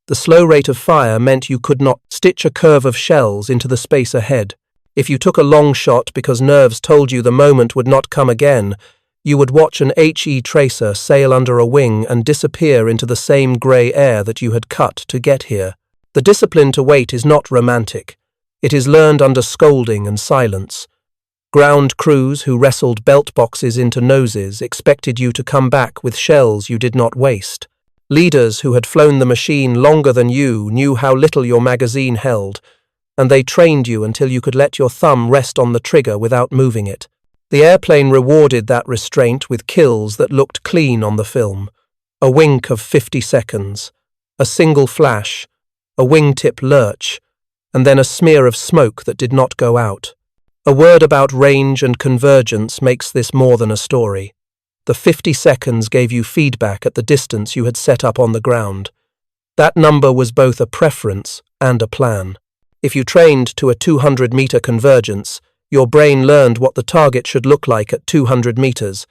[SPEAKER 1] the slow rate of fire meant you could not stitch a curve of shells into the space ahead. If you took a long shot because nerves told you the moment would not come again, you would watch an HE tracer sail under a wing and disappear into the same grey air that you had cut to get here. The discipline to wait is not romantic. It is learned under scolding and silence. Ground crews who wrestled belt boxes into noses expected you to come back with shells you did not waste. Leaders who had flown the machine longer than you knew how little your magazine held, and they trained you until you could let your thumb rest on the trigger without moving it. The airplane rewarded that restraint with kills that looked clean on the film. A wink of 50 seconds, a single flash, a wingtip lurch, and then a smear of smoke that did not go out. A word about range and convergence makes this more than a story. The 50 seconds gave you feedback at the distance you had set up on the ground. That number was both a preference and a plan. If you trained to a 200-meter convergence, your brain learned what the target should look like at 200 meters.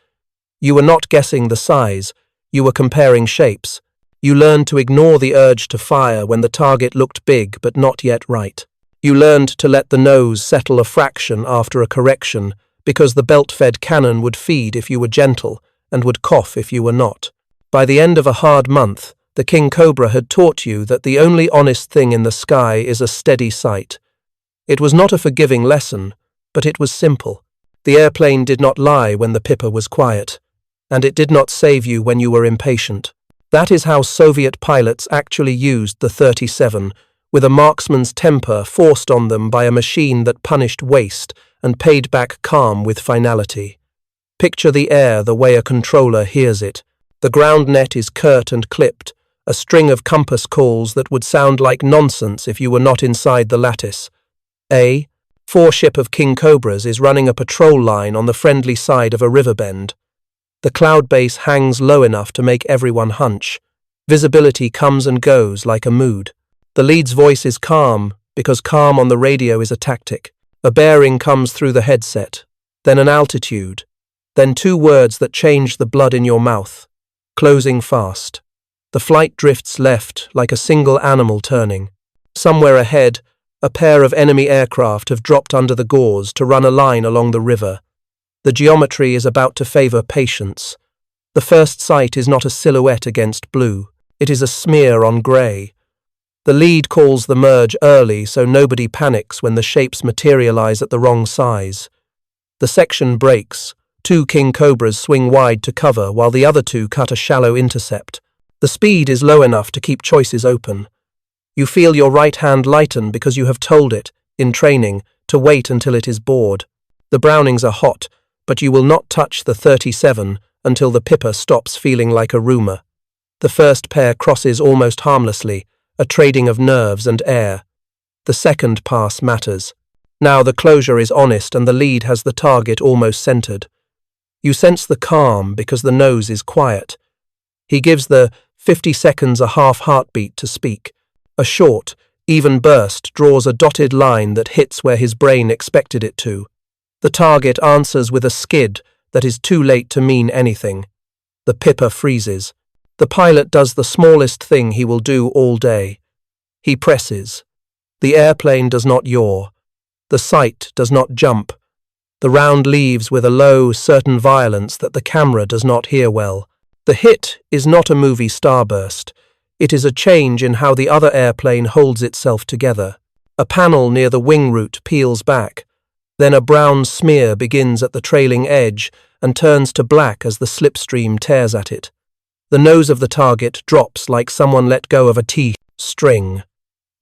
[SPEAKER 1] You were not guessing the size, you were comparing shapes. You learned to ignore the urge to fire when the target looked big but not yet right. You learned to let the nose settle a fraction after a correction, because the belt-fed cannon would feed if you were gentle and would cough if you were not. By the end of a hard month, the King Cobra had taught you that the only honest thing in the sky is a steady sight. It was not a forgiving lesson, but it was simple. The airplane did not lie when the pipper was quiet, and it did not save you when you were impatient. That is how Soviet pilots actually used the 37, with a marksman's temper forced on them by a machine that punished waste and paid back calm with finality. Picture the air the way a controller hears it. The ground net is curt and clipped, a string of compass calls that would sound like nonsense if you were not inside the lattice. A 4-ship of King Cobras is running a patrol line on the friendly side of a river bend. The cloud base hangs low enough to make everyone hunch. Visibility comes and goes like a mood. The lead's voice is calm, because calm on the radio is a tactic. A bearing comes through the headset, then an altitude, then 2 words that change the blood in your mouth. Closing fast. The flight drifts left like a single animal turning. Somewhere ahead, a pair of enemy aircraft have dropped under the gauze to run a line along the river. The geometry is about to favor patience. The first sight is not a silhouette against blue. It is a smear on grey. The lead calls the merge early so nobody panics when the shapes materialize at the wrong size. The section breaks. 2 King Cobras swing wide to cover while the other 2 cut a shallow intercept. The speed is low enough to keep choices open. You feel your right hand lighten because you have told it, in training, to wait until it is bored. The Brownings are hot, but you will not touch the 37 until the pipper stops feeling like a rumor. The first pair crosses almost harmlessly, a trading of nerves and air. The second pass matters. Now the closure is honest and the lead has the target almost centered. You sense the calm because the nose is quiet. He gives the 50 seconds a half heartbeat to speak. A short, even burst draws a dotted line that hits where his brain expected it to. The target answers with a skid that is too late to mean anything. The pipper freezes. The pilot does the smallest thing he will do all day. He presses. The airplane does not yaw. The sight does not jump. The round leaves with a low, certain violence that the camera does not hear well. The hit is not a movie starburst. It is a change in how the other airplane holds itself together. A panel near the wing root peels back. Then a brown smear begins at the trailing edge and turns to black as the slipstream tears at it. The nose of the target drops like someone let go of a T-string.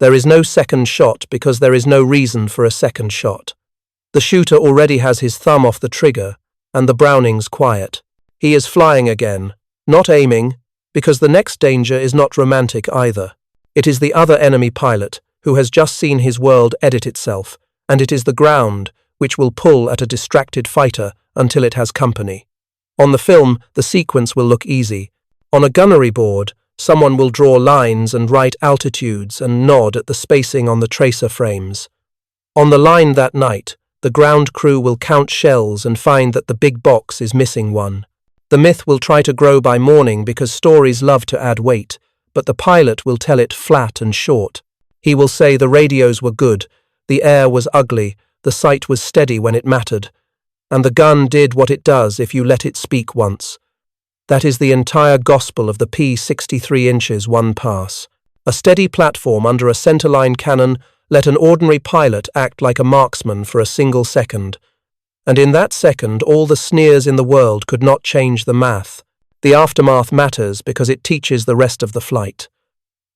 [SPEAKER 1] There is no second shot because there is no reason for a second shot. The shooter already has his thumb off the trigger, and the Browning's quiet. He is flying again, not aiming, because the next danger is not romantic either. It is the other enemy pilot, who has just seen his world edit itself, and it is the ground, which will pull at a distracted fighter until it has company. On the film, the sequence will look easy. On a gunnery board, someone will draw lines and write altitudes and nod at the spacing on the tracer frames. On the line that night, the ground crew will count shells and find that the big box is missing one. The myth will try to grow by morning because stories love to add weight, but the pilot will tell it flat and short. He will say the radios were good, the air was ugly, the sight was steady when it mattered, and the gun did what it does if you let it speak once. That is the entire gospel of the P-63 inches one pass. A steady platform under a centerline cannon let an ordinary pilot act like a marksman for a single second. And in that second, all the sneers in the world could not change the math. The aftermath matters because it teaches the rest of the flight.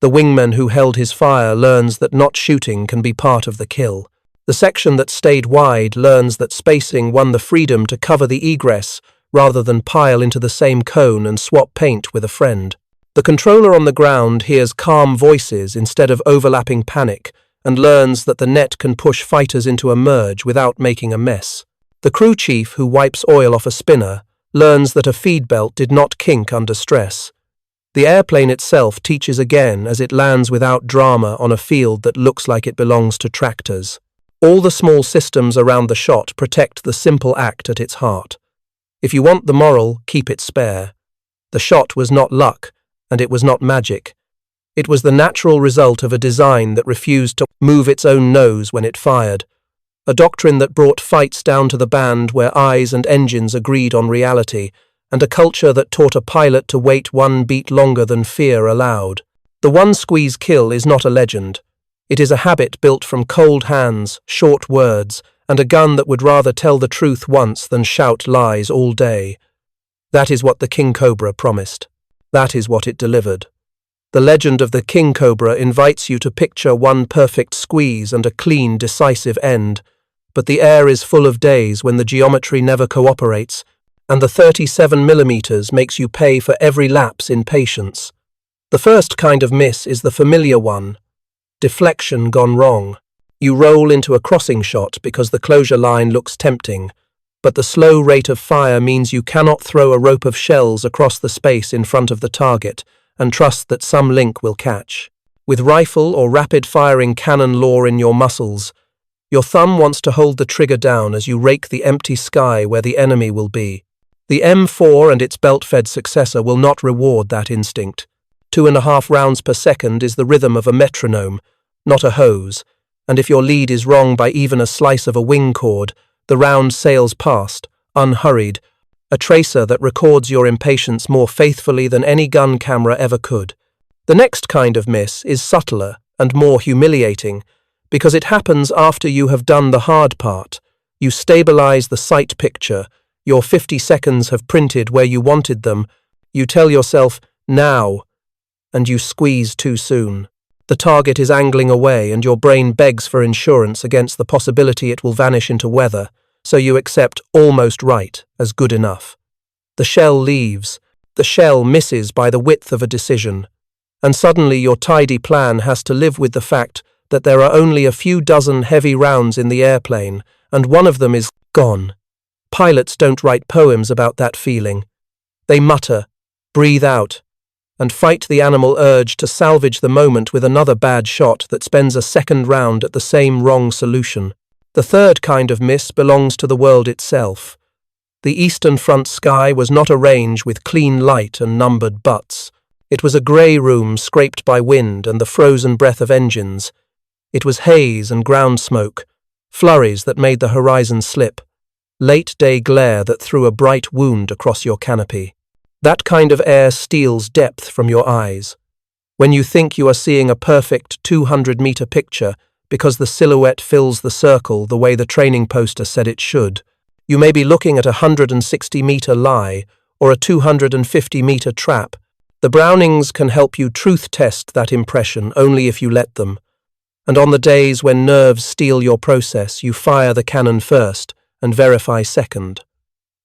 [SPEAKER 1] The wingman who held his fire learns that not shooting can be part of the kill. The section that stayed wide learns that spacing won the freedom to cover the egress rather than pile into the same cone and swap paint with a friend. The controller on the ground hears calm voices instead of overlapping panic and learns that the net can push fighters into a merge without making a mess. The crew chief who wipes oil off a spinner learns that a feed belt did not kink under stress. The airplane itself teaches again as it lands without drama on a field that looks like it belongs to tractors. All the small systems around the shot protect the simple act at its heart. If you want the moral, keep it spare. The shot was not luck, and it was not magic. It was the natural result of a design that refused to move its own nose when it fired, a doctrine that brought fights down to the band where eyes and engines agreed on reality, and a culture that taught a pilot to wait one beat longer than fear allowed. The one-squeeze kill is not a legend. It is a habit built from cold hands, short words, and a gun that would rather tell the truth once than shout lies all day. That is what the King Cobra promised. That is what it delivered. The legend of the King Cobra invites you to picture one perfect squeeze and a clean, decisive end, but the air is full of days when the geometry never cooperates, and the 37mm makes you pay for every lapse in patience. The first kind of miss is the familiar one. Deflection gone wrong. You roll into a crossing shot because the closure line looks tempting, but the slow rate of fire means you cannot throw a rope of shells across the space in front of the target and trust that some link will catch. With rifle or rapid-firing cannon lore in your muscles, your thumb wants to hold the trigger down as you rake the empty sky where the enemy will be. The M4 and its belt-fed successor will not reward that instinct. 2.5 rounds per second is the rhythm of a metronome, not a hose, and if your lead is wrong by even a slice of a wing cord, the round sails past, unhurried, a tracer that records your impatience more faithfully than any gun camera ever could. The next kind of miss is subtler and more humiliating, because it happens after you have done the hard part. You stabilize the sight picture, your 50 seconds have printed where you wanted them, you tell yourself, now, and you squeeze too soon. The target is angling away and your brain begs for insurance against the possibility it will vanish into weather, so you accept almost right as good enough. The shell leaves. The shell misses by the width of a decision. And suddenly your tidy plan has to live with the fact that there are only a few dozen heavy rounds in the airplane, and one of them is gone. Pilots don't write poems about that feeling. They mutter, breathe out, and fight the animal urge to salvage the moment with another bad shot that spends a second round at the same wrong solution. The third kind of miss belongs to the world itself. The Eastern Front sky was not a range with clean light and numbered butts. It was a grey room scraped by wind and the frozen breath of engines. It was haze and ground smoke, flurries that made the horizon slip, late-day glare that threw a bright wound across your canopy. That kind of air steals depth from your eyes. When you think you are seeing a perfect 200-meter picture because the silhouette fills the circle the way the training poster said it should, you may be looking at a 160-meter lie or a 250-meter trap. The Brownings can help you truth test that impression only if you let them. And on the days when nerves steal your process, you fire the cannon first and verify second.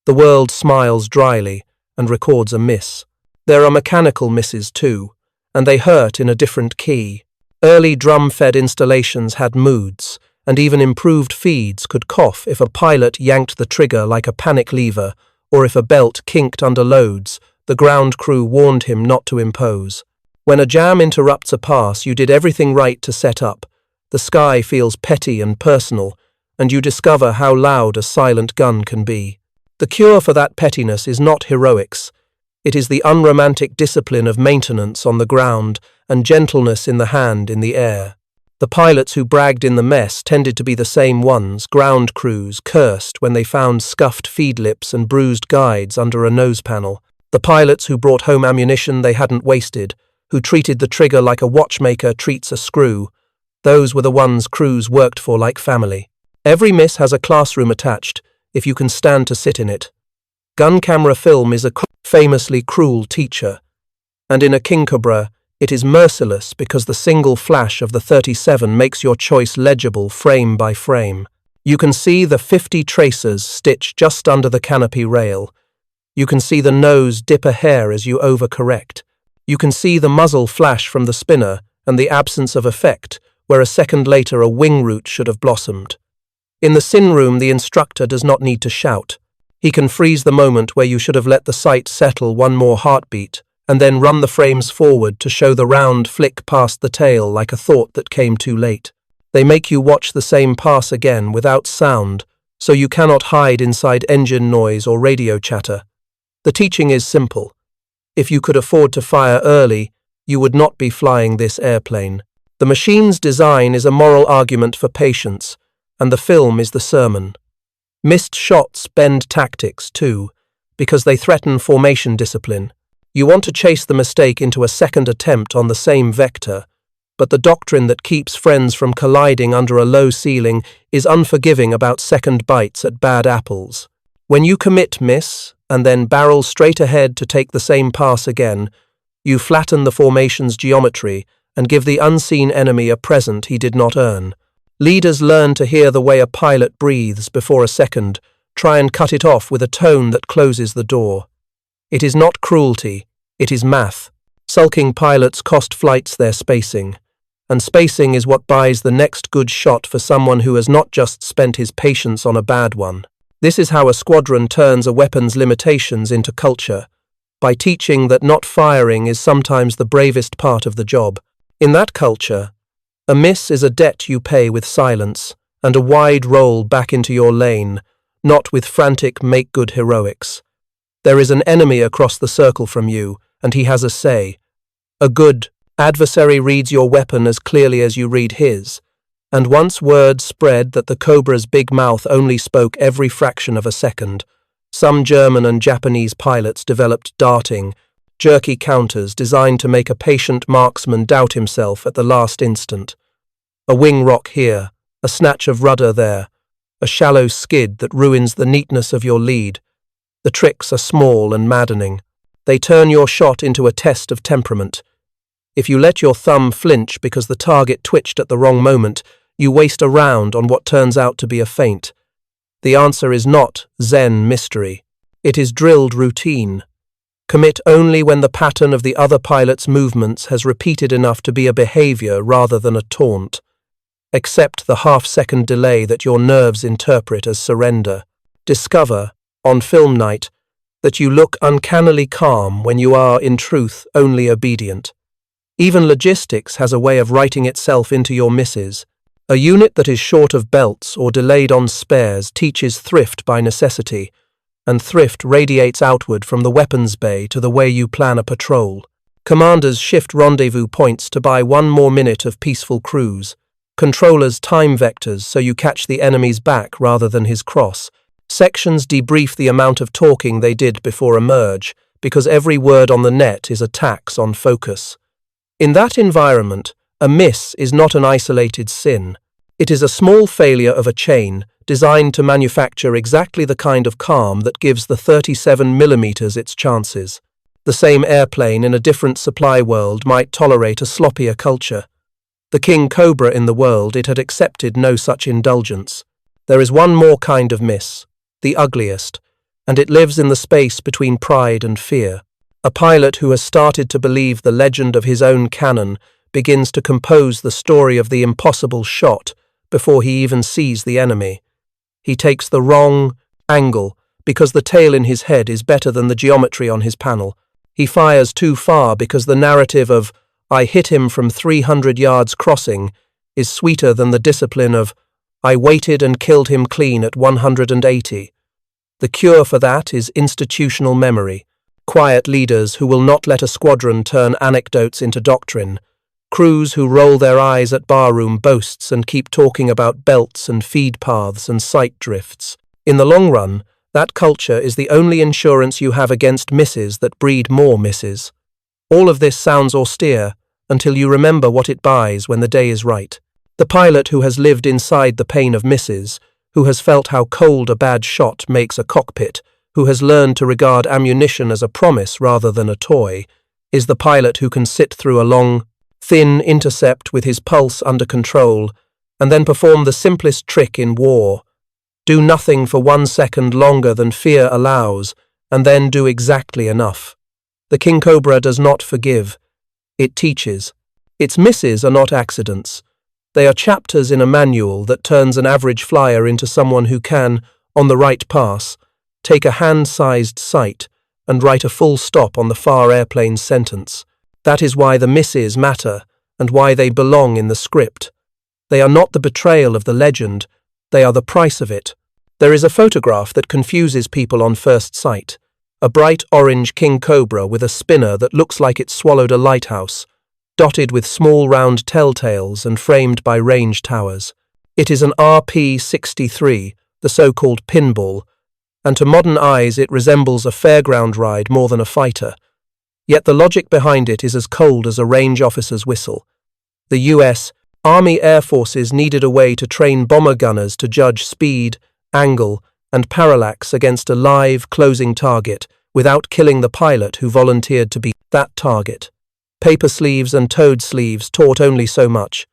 [SPEAKER 1] The world smiles dryly and records a miss. There are mechanical misses too, and they hurt in a different key. Early drum-fed installations had moods, and even improved feeds could cough if a pilot yanked the trigger like a panic lever, or if a belt kinked under loads. The ground crew warned him not to impose. When a jam interrupts a pass, you did everything right to set up. The sky feels petty and personal, and you discover how loud a silent gun can be. The cure for that pettiness is not heroics. It is the unromantic discipline of maintenance on the ground and gentleness in the hand in the air. The pilots who bragged in the mess tended to be the same ones ground crews cursed when they found scuffed feed lips and bruised guides under a nose panel. The pilots who brought home ammunition they hadn't wasted, who treated the trigger like a watchmaker treats a screw. Those were the ones crews worked for like family. Every miss has a classroom attached, if you can stand to sit in it. Gun camera film is a famously cruel teacher, and in a King Cobra, it is merciless because the single flash of the 37 makes your choice legible frame by frame. You can see the 50 tracers stitched just under the canopy rail. You can see the nose dip a hair as you overcorrect. You can see the muzzle flash from the spinner and the absence of effect, where a second later a wing root should have blossomed. In the sin room, the instructor does not need to shout. He can freeze the moment where you should have let the sight settle one more heartbeat, and then run the frames forward to show the round flick past the tail like a thought that came too late. They make you watch the same pass again without sound, so you cannot hide inside engine noise or radio chatter. The teaching is simple. If you could afford to fire early, you would not be flying this airplane. The machine's design is a moral argument for patience, and the film is the sermon. Missed shots bend tactics too, because they threaten formation discipline. You want to chase the mistake into a second attempt on the same vector, but the doctrine that keeps friends from colliding under a low ceiling is unforgiving about second bites at bad apples. When you commit miss, and then barrel straight ahead to take the same pass again, you flatten the formation's geometry and give the unseen enemy a present he did not earn. Leaders learn to hear the way a pilot breathes before a second, try and cut it off with a tone that closes the door. It is not cruelty, it is math. Sulking pilots cost flights their spacing, and spacing is what buys the next good shot for someone who has not just spent his patience on a bad one. This is how a squadron turns a weapon's limitations into culture, by teaching that not firing is sometimes the bravest part of the job. In that culture, a miss is a debt you pay with silence and a wide roll back into your lane, not with frantic make-good heroics. There is an enemy across the circle from you, and he has a say. A good adversary reads your weapon as clearly as you read his, and once word spread that the Cobra's big mouth only spoke every fraction of a second, some German and Japanese pilots developed darting, jerky counters designed to make a patient marksman doubt himself at the last instant. A wing rock here, a snatch of rudder there, a shallow skid that ruins the neatness of your lead. The tricks are small and maddening. They turn your shot into a test of temperament. If you let your thumb flinch because the target twitched at the wrong moment, you waste a round on what turns out to be a feint. The answer is not Zen mystery. It is drilled routine. Commit only when the pattern of the other pilot's movements has repeated enough to be a behavior rather than a taunt. Accept the half-second delay that your nerves interpret as surrender. Discover, on film night, that you look uncannily calm when you are, in truth, only obedient. Even logistics has a way of writing itself into your misses. A unit that is short of belts or delayed on spares teaches thrift by necessity, and thrift radiates outward from the weapons bay to the way you plan a patrol. Commanders shift rendezvous points to buy one more minute of peaceful cruise. Controllers time vectors so you catch the enemy's back rather than his cross. Sections debrief the amount of talking they did before a merge, because every word on the net is a tax on focus. In that environment, a miss is not an isolated sin. It is a small failure of a chain designed to manufacture exactly the kind of calm that gives the 37mm its chances. The same airplane in a different supply world might tolerate a sloppier culture. The king cobra in the world, it had accepted no such indulgence. There is one more kind of miss, the ugliest, and it lives in the space between pride and fear. A pilot who has started to believe the legend of his own cannon begins to compose the story of the impossible shot before he even sees the enemy. He takes the wrong angle because the tail in his head is better than the geometry on his panel. He fires too far because the narrative of "I hit him from 300 yards crossing" is sweeter than the discipline of "I waited and killed him clean at 180. The cure for that is institutional memory, quiet leaders who will not let a squadron turn anecdotes into doctrine, crews who roll their eyes at barroom boasts and keep talking about belts and feed paths and sight drifts. In the long run, that culture is the only insurance you have against misses that breed more misses. All of this sounds austere until you remember what it buys when the day is right. The pilot who has lived inside the pain of misses, who has felt how cold a bad shot makes a cockpit, who has learned to regard ammunition as a promise rather than a toy, is the pilot who can sit through a long, thin intercept with his pulse under control and then perform the simplest trick in war. Do nothing for 1 second longer than fear allows, and then do exactly enough. The king cobra does not forgive. It teaches. Its misses are not accidents. They are chapters in a manual that turns an average flyer into someone who can, on the right pass, take a hand-sized sight and write a full stop on the far airplane's sentence. That is why the misses matter and why they belong in the script. They are not the betrayal of the legend, they are the price of it. There is a photograph that confuses people on first sight. A bright orange king cobra with a spinner that looks like it swallowed a lighthouse, dotted with small round telltales and framed by range towers. It is an P-63, the so-called pinball, and to modern eyes it resembles a fairground ride more than a fighter. Yet the logic behind it is as cold as a range officer's whistle. The US Army Air Forces needed a way to train bomber gunners to judge speed, angle, and parallax against a live, closing target without killing the pilot who volunteered to be that target. Paper sleeves and toed sleeves taught only so much.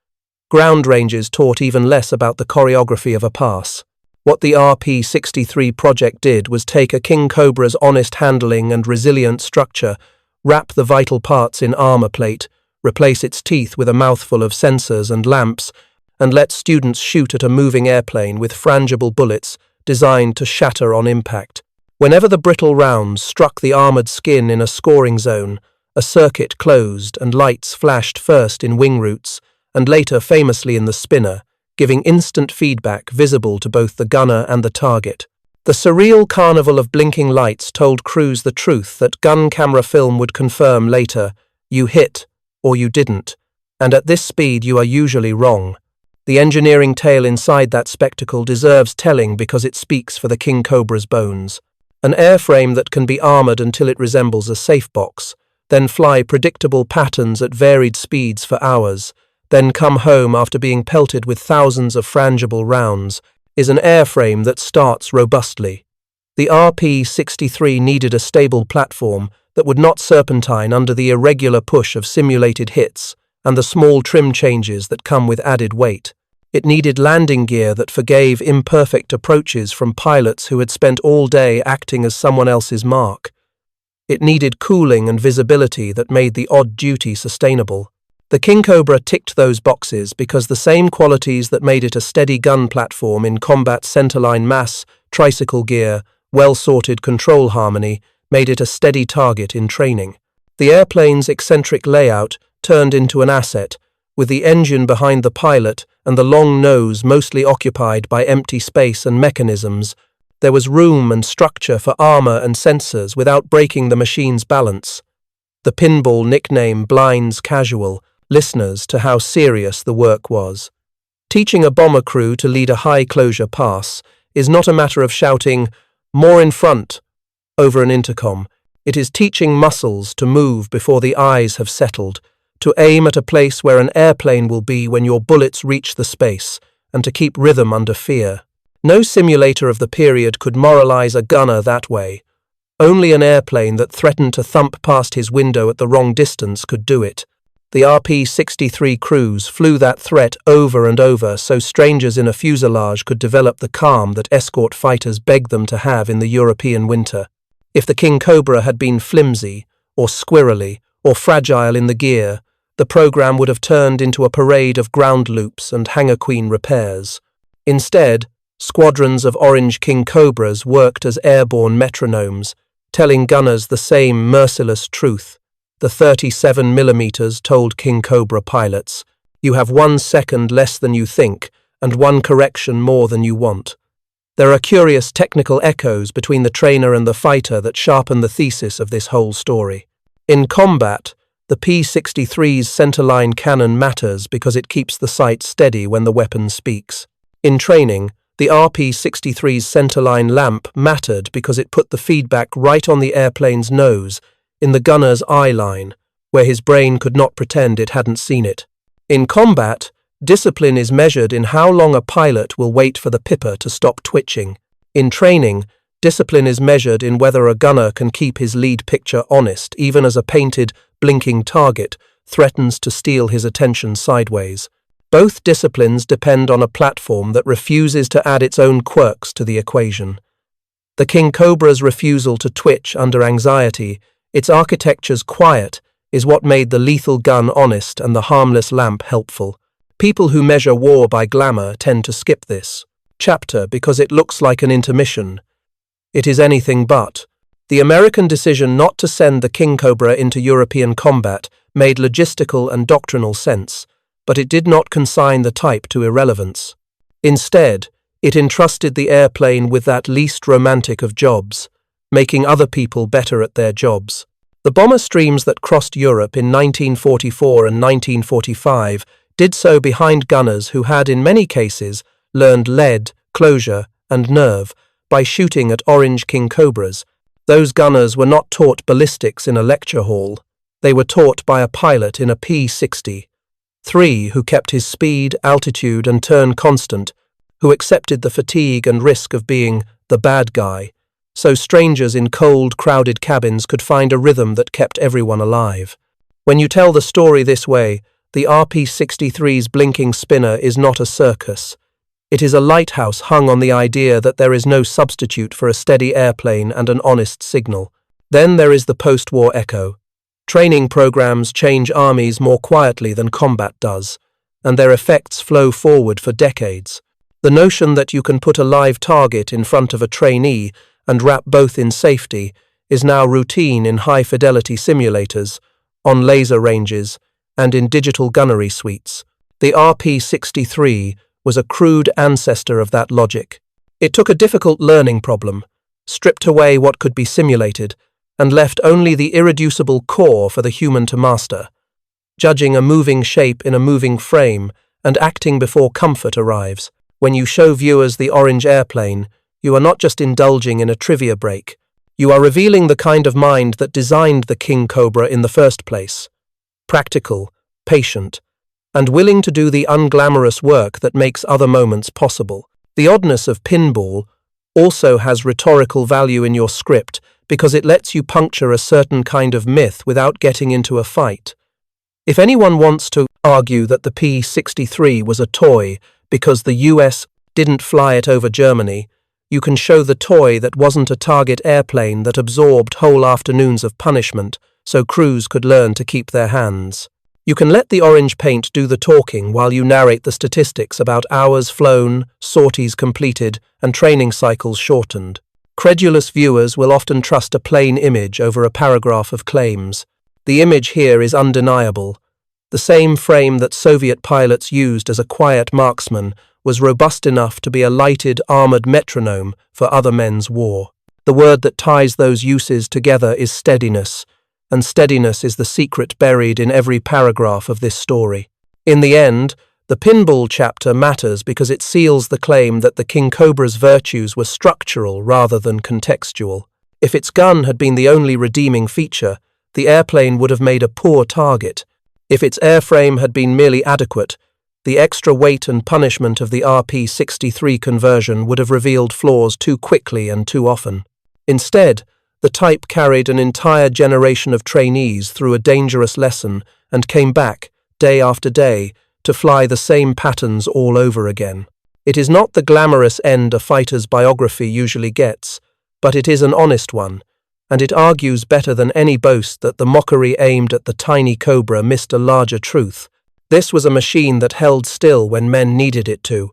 [SPEAKER 1] Ground ranges taught even less about the choreography of a pass. What the P-63 project did was take a king cobra's honest handling and resilient structure, wrap the vital parts in armor plate, replace its teeth with a mouthful of sensors and lamps, and let students shoot at a moving airplane with frangible bullets designed to shatter on impact. Whenever the brittle rounds struck the armored skin in a scoring zone, a circuit closed and lights flashed first in wing roots and later famously in the spinner, giving instant feedback visible to both the gunner and the target. The surreal carnival of blinking lights told crews the truth that gun camera film would confirm later: you hit or you didn't, and at this speed you are usually wrong. The engineering tale inside that spectacle deserves telling because it speaks for the king cobra's bones. An airframe that can be armored until it resembles a safe box, then fly predictable patterns at varied speeds for hours, then come home after being pelted with thousands of frangible rounds, is an airframe that starts robustly. The P-63 needed a stable platform that would not serpentine under the irregular push of simulated hits and the small trim changes that come with added weight. It needed landing gear that forgave imperfect approaches from pilots who had spent all day acting as someone else's mark. It needed cooling and visibility that made the odd duty sustainable. The king cobra ticked those boxes because the same qualities that made it a steady gun platform in combat centerline mass, tricycle gear, well-sorted control harmony, made it a steady target in training. The airplane's eccentric layout turned into an asset, with the engine behind the pilot and the long nose mostly occupied by empty space and mechanisms. There was room and structure for armor and sensors without breaking the machine's balance. The pinball nickname blinds casual listeners to how serious the work was. Teaching a bomber crew to lead a high-closure pass is not a matter of shouting, "More in front," over an intercom. It is teaching muscles to move before the eyes have settled, to aim at a place where an airplane will be when your bullets reach the space, and to keep rhythm under fear. No simulator of the period could moralize a gunner that way. Only an airplane that threatened to thump past his window at the wrong distance could do it. The RP-63 crews flew that threat over and over so strangers in a fuselage could develop the calm that escort fighters begged them to have in the European winter. If the King Cobra had been flimsy, or squirrely, or fragile in the gear, the program would have turned into a parade of ground loops and Hangar Queen repairs. Instead, squadrons of orange King Cobras worked as airborne metronomes, telling gunners the same merciless truth. The 37mm told King Cobra pilots, "You have 1 second less than you think, and 1 correction more than you want." There are curious technical echoes between the trainer and the fighter that sharpen the thesis of this whole story. In combat, the P-63's centerline cannon matters because it keeps the sight steady when the weapon speaks. In training, the RP-63's centerline lamp mattered because it put the feedback right on the airplane's nose, in the gunner's eye line, where his brain could not pretend it hadn't seen it. In combat, discipline is measured in how long a pilot will wait for the pipper to stop twitching. In training, discipline is measured in whether a gunner can keep his lead picture honest, even as a painted, blinking target threatens to steal his attention sideways. Both disciplines depend on a platform that refuses to add its own quirks to the equation. The King Cobra's refusal to twitch under anxiety, its architecture's quiet, is what made the lethal gun honest and the harmless lamp helpful. People who measure war by glamour tend to skip this chapter because it looks like an intermission. It is anything but. The American decision not to send the King Cobra into European combat made logistical and doctrinal sense, but it did not consign the type to irrelevance. Instead, it entrusted the airplane with that least romantic of jobs, making other people better at their jobs. The bomber streams that crossed Europe in 1944 and 1945 did so behind gunners who had, in many cases, learned lead, closure, and nerve by shooting at orange King Cobras. Those gunners were not taught ballistics in a lecture hall. They were taught by a pilot in a P-63 who kept his speed, altitude, and turn constant, who accepted the fatigue and risk of being the bad guy, so strangers in cold, crowded cabins could find a rhythm that kept everyone alive. When you tell the story this way, the RP-63's blinking spinner is not a circus. It is a lighthouse hung on the idea that there is no substitute for a steady airplane and an honest signal. Then there is the post-war echo. Training programs change armies more quietly than combat does, and their effects flow forward for decades. The notion that you can put a live target in front of a trainee and wrap both in safety is now routine in high-fidelity simulators, on laser ranges, and in digital gunnery suites. The RP-63 was a crude ancestor of that logic. It took a difficult learning problem, stripped away what could be simulated, and left only the irreducible core for the human to master, judging a moving shape in a moving frame and acting before comfort arrives. When you show viewers the orange airplane, you are not just indulging in a trivia break. You are revealing the kind of mind that designed the King Cobra in the first place. Practical, patient, and willing to do the unglamorous work that makes other moments possible. The oddness of pinball also has rhetorical value in your script because it lets you puncture a certain kind of myth without getting into a fight. If anyone wants to argue that the P-63 was a toy because the US didn't fly it over Germany, you can show the toy that wasn't a target airplane that absorbed whole afternoons of punishment so crews could learn to keep their hands. You can let the orange paint do the talking while you narrate the statistics about hours flown, sorties completed, and training cycles shortened. Credulous viewers will often trust a plain image over a paragraph of claims. The image here is undeniable. The same frame that Soviet pilots used as a quiet marksman was robust enough to be a lighted, armored metronome for other men's war. The word that ties those uses together is steadiness, and steadiness is the secret buried in every paragraph of this story. In the end, the pinball chapter matters because it seals the claim that the King Cobra's virtues were structural rather than contextual. If its gun had been the only redeeming feature, the airplane would have made a poor target. If its airframe had been merely adequate, the extra weight and punishment of the RP-63 conversion would have revealed flaws too quickly and too often. Instead, The type carried an entire generation of trainees through a dangerous lesson and came back, day after day, to fly the same patterns all over again. It is not the glamorous end a fighter's biography usually gets, but it is an honest one, and it argues better than any boast that the mockery aimed at the tiny cobra missed a larger truth. This was a machine that held still when men needed it to,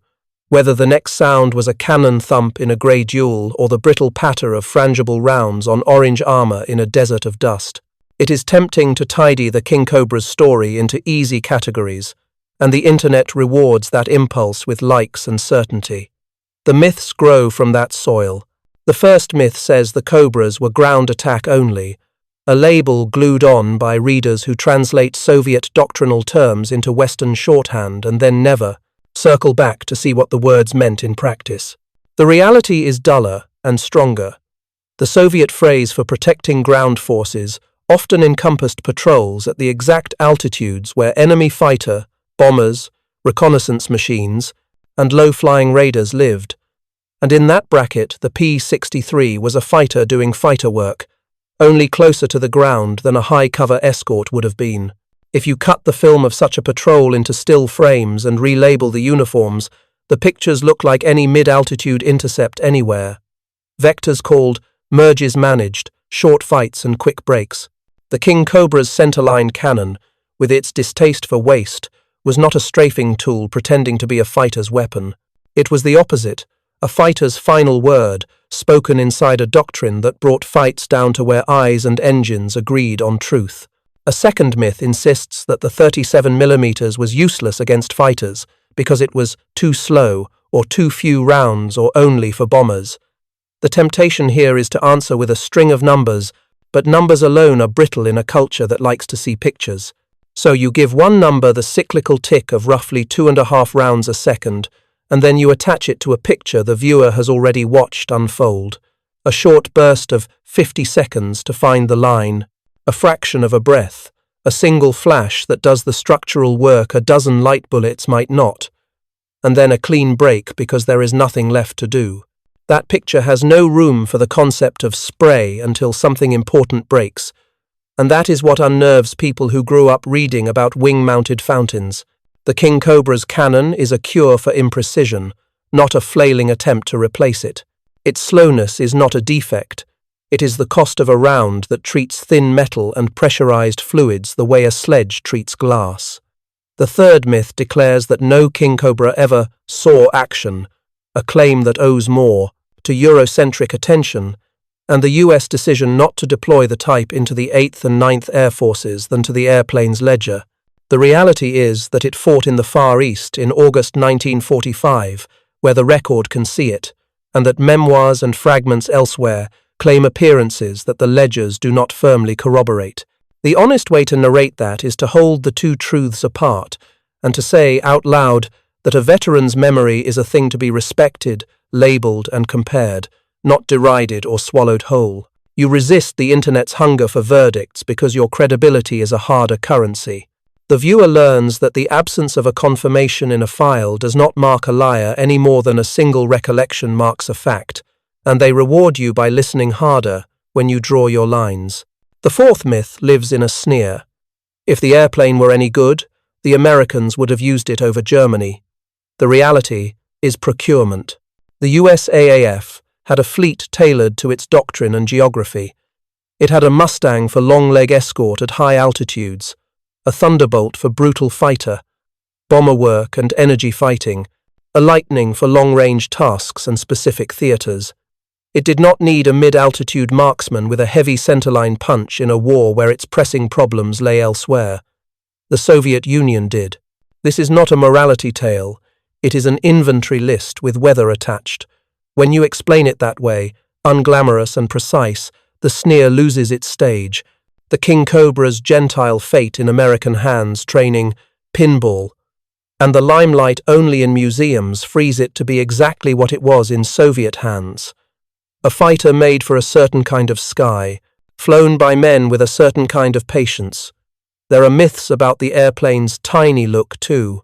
[SPEAKER 1] whether the next sound was a cannon thump in a grey duel or the brittle patter of frangible rounds on orange armor in a desert of dust. It is tempting to tidy the King Cobra's story into easy categories, and the internet rewards that impulse with likes and certainty. The myths grow from that soil. The first myth says the Cobras were ground attack only, a label glued on by readers who translate Soviet doctrinal terms into Western shorthand and then never circle back to see what the words meant in practice. The reality is duller and stronger. The Soviet phrase for protecting ground forces often encompassed patrols at the exact altitudes where enemy fighter, bombers, reconnaissance machines, and low-flying raiders lived. And in that bracket, the P-63 was a fighter doing fighter work, only closer to the ground than a high-cover escort would have been. If you cut the film of such a patrol into still frames and relabel the uniforms, the pictures look like any mid-altitude intercept anywhere. Vectors called merges managed, short fights and quick breaks. The King Cobra's centerline cannon, with its distaste for waste, was not a strafing tool pretending to be a fighter's weapon. It was the opposite, a fighter's final word, spoken inside a doctrine that brought fights down to where eyes and engines agreed on truth. A second myth insists that the 37mm was useless against fighters because it was too slow or too few rounds or only for bombers. The temptation here is to answer with a string of numbers, but numbers alone are brittle in a culture that likes to see pictures. So you give one number the cyclical tick of roughly 2.5 rounds a second, and then you attach it to a picture the viewer has already watched unfold. A short burst of 50 seconds to find the line, a fraction of a breath, a single flash that does the structural work a dozen light bullets might not, and then a clean break because there is nothing left to do. That picture has no room for the concept of spray until something important breaks, and that is what unnerves people who grew up reading about wing-mounted fountains. The King Cobra's cannon is a cure for imprecision, not a flailing attempt to replace it. Its slowness is not a defect. It is the cost of a round that treats thin metal and pressurized fluids the way a sledge treats glass. The third myth declares that no King Cobra ever saw action, a claim that owes more to Eurocentric attention and the US decision not to deploy the type into the 8th and 9th Air Forces than to the airplane's ledger. The reality is that it fought in the Far East in August 1945, where the record can see it, and that memoirs and fragments elsewhere claim appearances that the ledgers do not firmly corroborate. The honest way to narrate that is to hold the two truths apart, and to say out loud that a veteran's memory is a thing to be respected, labelled and compared, not derided or swallowed whole. You resist the internet's hunger for verdicts because your credibility is a harder currency. The viewer learns that the absence of a confirmation in a file does not mark a liar any more than a single recollection marks a fact, and they reward you by listening harder when you draw your lines. The fourth myth lives in a sneer. If the airplane were any good, the Americans would have used it over Germany. The reality is procurement. The USAAF had a fleet tailored to its doctrine and geography. It had a Mustang for long-leg escort at high altitudes, a Thunderbolt for brutal fighter, bomber work and energy fighting, a Lightning for long-range tasks and specific theaters. It did not need a mid-altitude marksman with a heavy centerline punch in a war where its pressing problems lay elsewhere. The Soviet Union did. This is not a morality tale. It is an inventory list with weather attached. When you explain it that way, unglamorous and precise, the sneer loses its stage. The King Cobra's gentile fate in American hands training pinball, and the limelight only in museums frees it to be exactly what it was in Soviet hands. A fighter made for a certain kind of sky, flown by men with a certain kind of patience. There are myths about the airplane's tiny look too,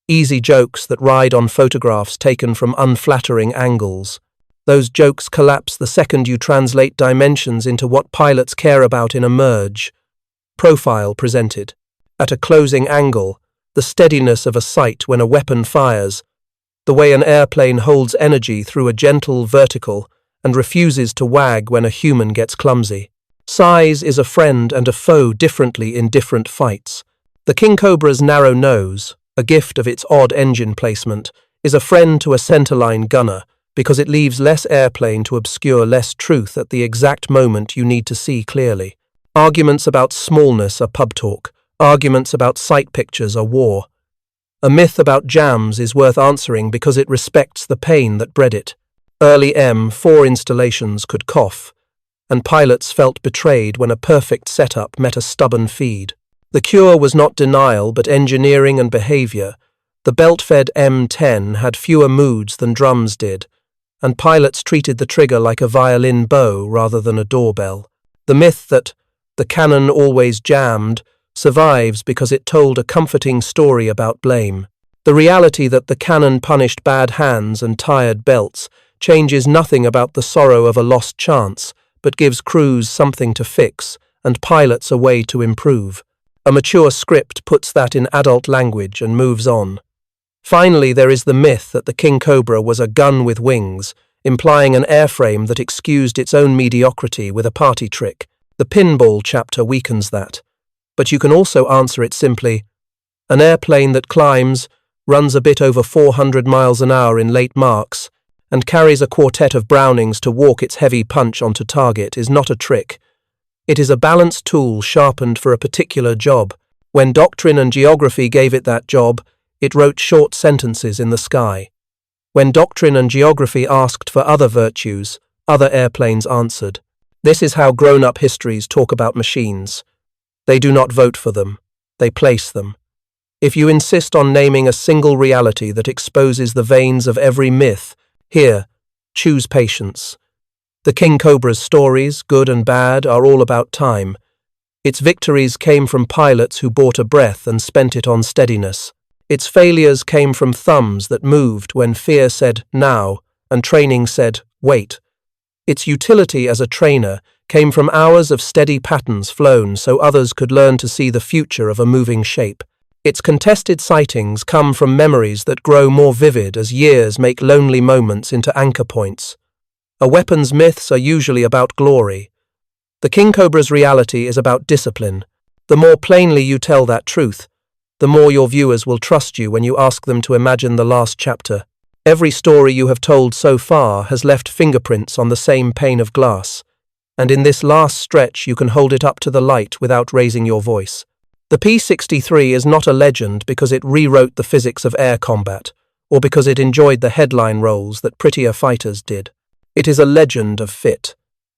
[SPEAKER 1] easy jokes that ride on photographs taken from unflattering angles. Those jokes collapse the second you translate dimensions into what pilots care about in a merge. Profile presented. At a closing angle, the steadiness of a sight when a weapon fires, the way an airplane holds energy through a gentle vertical and refuses to wag when a human gets clumsy. Size is a friend and a foe differently in different fights. The King Cobra's narrow nose, a gift of its odd engine placement, is a friend to a centerline gunner because it leaves less airplane to obscure less truth at the exact moment you need to see clearly. Arguments about smallness are pub talk. Arguments about sight pictures are war. A myth about jams is worth answering because it respects the pain that bred it. Early M4 installations could cough, and pilots felt betrayed when a perfect setup met a stubborn feed. The cure was not denial but engineering and behavior. The belt-fed M10 had fewer moods than drums did, and pilots treated the trigger like a violin bow rather than a doorbell. The myth that the cannon always jammed survives because it told a comforting story about blame. The reality that the cannon punished bad hands and tired belts changes nothing about the sorrow of a lost chance, but gives crews something to fix and pilots a way to improve. A mature script puts that in adult language and moves on. Finally, there is the myth that the King Cobra was a gun with wings, implying an airframe that excused its own mediocrity with a party trick. The pinball chapter weakens that. But you can also answer it simply. An airplane that climbs, runs a bit over 400 miles an hour in late Marks, and carries a quartet of Brownings to walk its heavy punch onto target is not a trick. It is a balanced tool sharpened for a particular job. When doctrine and geography gave it that job, it wrote short sentences in the sky. When doctrine and geography asked for other virtues, other airplanes answered. This is how grown-up histories talk about machines. They do not vote for them, they place them. If you insist on naming a single reality that exposes the veins of every myth, here, choose patience. The King Cobra's stories, good and bad, are all about time. Its victories came from pilots who bought a breath and spent it on steadiness. Its failures came from thumbs that moved when fear said, now, and training said, wait. Its utility as a trainer came from hours of steady patterns flown so others could learn to see the future of a moving shape. Its contested sightings come from memories that grow more vivid as years make lonely moments into anchor points. A weapon's myths are usually about glory. The King Cobra's reality is about discipline. The more plainly you tell that truth, the more your viewers will trust you when you ask them to imagine the last chapter. Every story you have told so far has left fingerprints on the same pane of glass, and in this last stretch you can hold it up to the light without raising your voice. The P-63 is not a legend because it rewrote the physics of air combat, or because it enjoyed the headline roles that prettier fighters did. It is a legend of fit,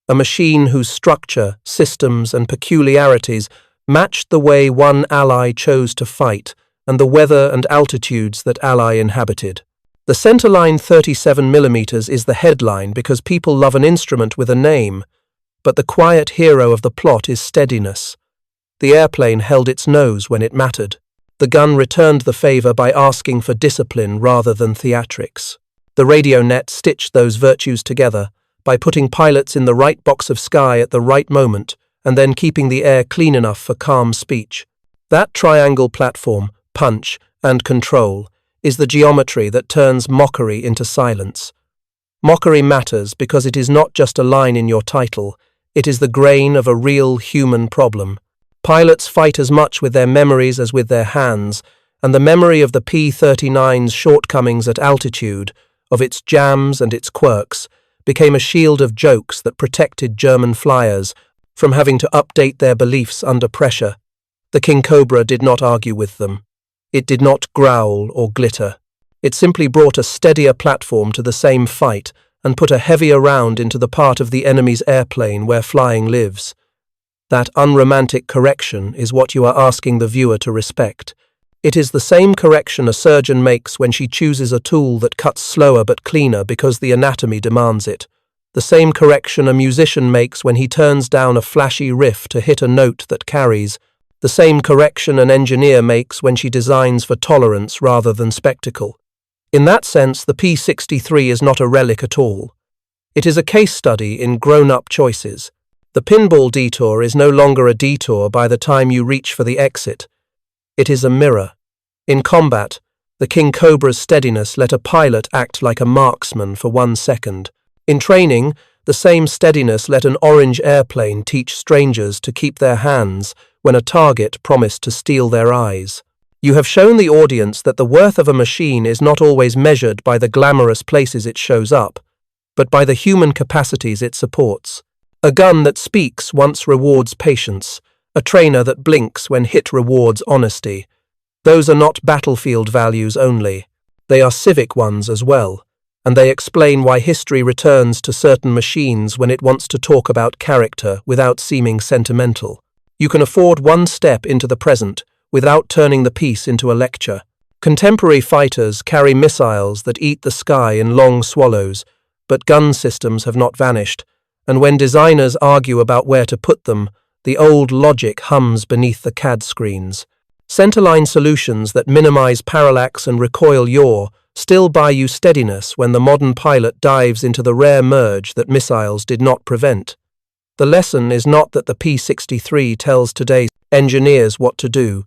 [SPEAKER 1] a machine whose structure, systems, and peculiarities matched the way one ally chose to fight and the weather and altitudes that ally inhabited. The centerline 37mm is the headline because people love an instrument with a name, but the quiet hero of the plot is steadiness. The airplane held its nose when it mattered. The gun returned the favor by asking for discipline rather than theatrics. The radio net stitched those virtues together by putting pilots in the right box of sky at the right moment and then keeping the air clean enough for calm speech. That triangle platform, punch, and control is the geometry that turns mockery into silence. Mockery matters because it is not just a line in your title, it is the grain of a real human problem. Pilots fight as much with their memories as with their hands, and the memory of the P-39's shortcomings at altitude, of its jams and its quirks, became a shield of jokes that protected German flyers from having to update their beliefs under pressure. The King Cobra did not argue with them. It did not growl or glitter. It simply brought a steadier platform to the same fight and put a heavier round into the part of the enemy's airplane where flying lives. That unromantic correction is what you are asking the viewer to respect. It is the same correction a surgeon makes when she chooses a tool that cuts slower but cleaner because the anatomy demands it. The same correction a musician makes when he turns down a flashy riff to hit a note that carries. The same correction an engineer makes when she designs for tolerance rather than spectacle. In that sense, the P-63 is not a relic at all. It is a case study in grown-up choices. The pinball detour is no longer a detour by the time you reach for the exit. It is a mirror. In combat, the King Cobra's steadiness let a pilot act like a marksman for 1 second. In training, the same steadiness let an orange airplane teach strangers to keep their hands when a target promised to steal their eyes. You have shown the audience that the worth of a machine is not always measured by the glamorous places it shows up, but by the human capacities it supports. A gun that speaks once rewards patience, a trainer that blinks when hit rewards honesty. Those are not battlefield values only, they are civic ones as well, and they explain why history returns to certain machines when it wants to talk about character without seeming sentimental. You can afford one step into the present without turning the piece into a lecture. Contemporary fighters carry missiles that eat the sky in long swallows, but gun systems have not vanished, and when designers argue about where to put them, the old logic hums beneath the CAD screens. Centerline solutions that minimize parallax and recoil yaw still buy you steadiness when the modern pilot dives into the rare merge that missiles did not prevent. The lesson is not that the P-63 tells today's engineers what to do.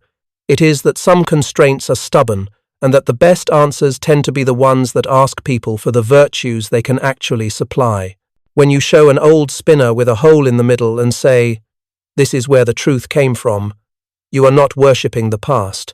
[SPEAKER 1] It is that some constraints are stubborn, and that the best answers tend to be the ones that ask people for the virtues they can actually supply. When you show an old spinner with a hole in the middle and say, "This is where the truth came from," you are not worshipping the past.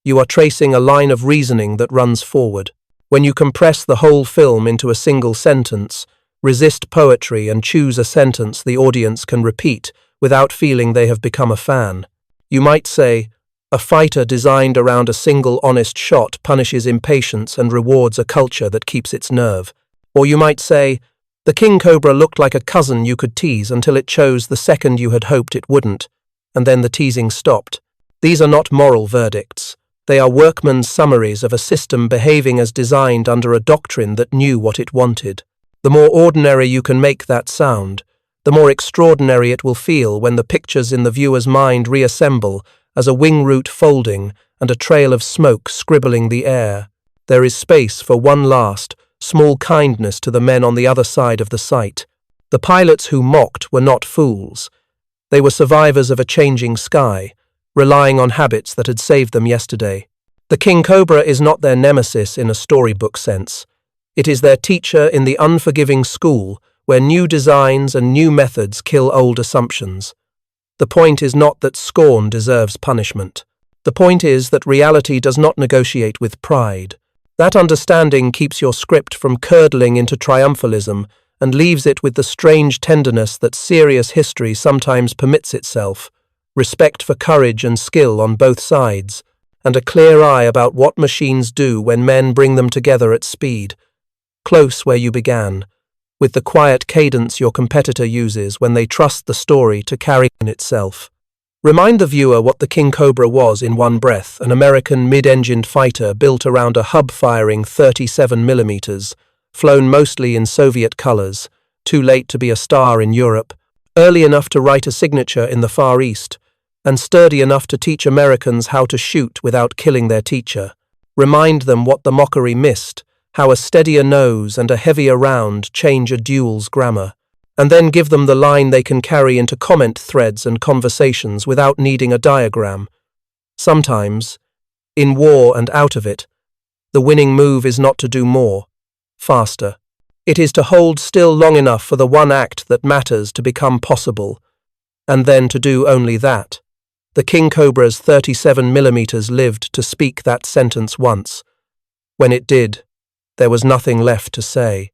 [SPEAKER 1] You are tracing a line of reasoning that runs forward. When you compress the whole film into a single sentence, resist poetry and choose a sentence the audience can repeat without feeling they have become a fan. You might say, "A fighter designed around a single honest shot punishes impatience and rewards a culture that keeps its nerve." Or you might say, "The King Cobra looked like a cousin you could tease until it chose the second you had hoped it wouldn't, and then the teasing stopped." These are not moral verdicts. They are workman's summaries of a system behaving as designed under a doctrine that knew what it wanted. The more ordinary you can make that sound, the more extraordinary it will feel when the pictures in the viewer's mind reassemble as a wing root folding and a trail of smoke scribbling the air. There is space for one last, small kindness to the men on the other side of the sight. The pilots who mocked were not fools. They were survivors of a changing sky, relying on habits that had saved them yesterday. The King Cobra is not their nemesis in a storybook sense. It is their teacher in the unforgiving school where new designs and new methods kill old assumptions. The point is not that scorn deserves punishment. The point is that reality does not negotiate with pride. That understanding keeps your script from curdling into triumphalism and leaves it with the strange tenderness that serious history sometimes permits itself, respect for courage and skill on both sides, and a clear eye about what machines do when men bring them together at speed. Close where you began, with the quiet cadence your competitor uses when they trust the story to carry in itself. Remind the viewer what the King Cobra was in one breath, an American mid-engined fighter built around a hub-firing 37mm, flown mostly in Soviet colors, too late to be a star in Europe, early enough to write a signature in the Far East, and sturdy enough to teach Americans how to shoot without killing their teacher. Remind them what the mockery missed, how a steadier nose and a heavier round change a duel's grammar, and then give them the line they can carry into comment threads and conversations without needing a diagram. Sometimes, in war and out of it, the winning move is not to do more, faster. It is to hold still long enough for the one act that matters to become possible, and then to do only that. The King Cobra's 37mm lived to speak that sentence once. When it did, there was nothing left to say.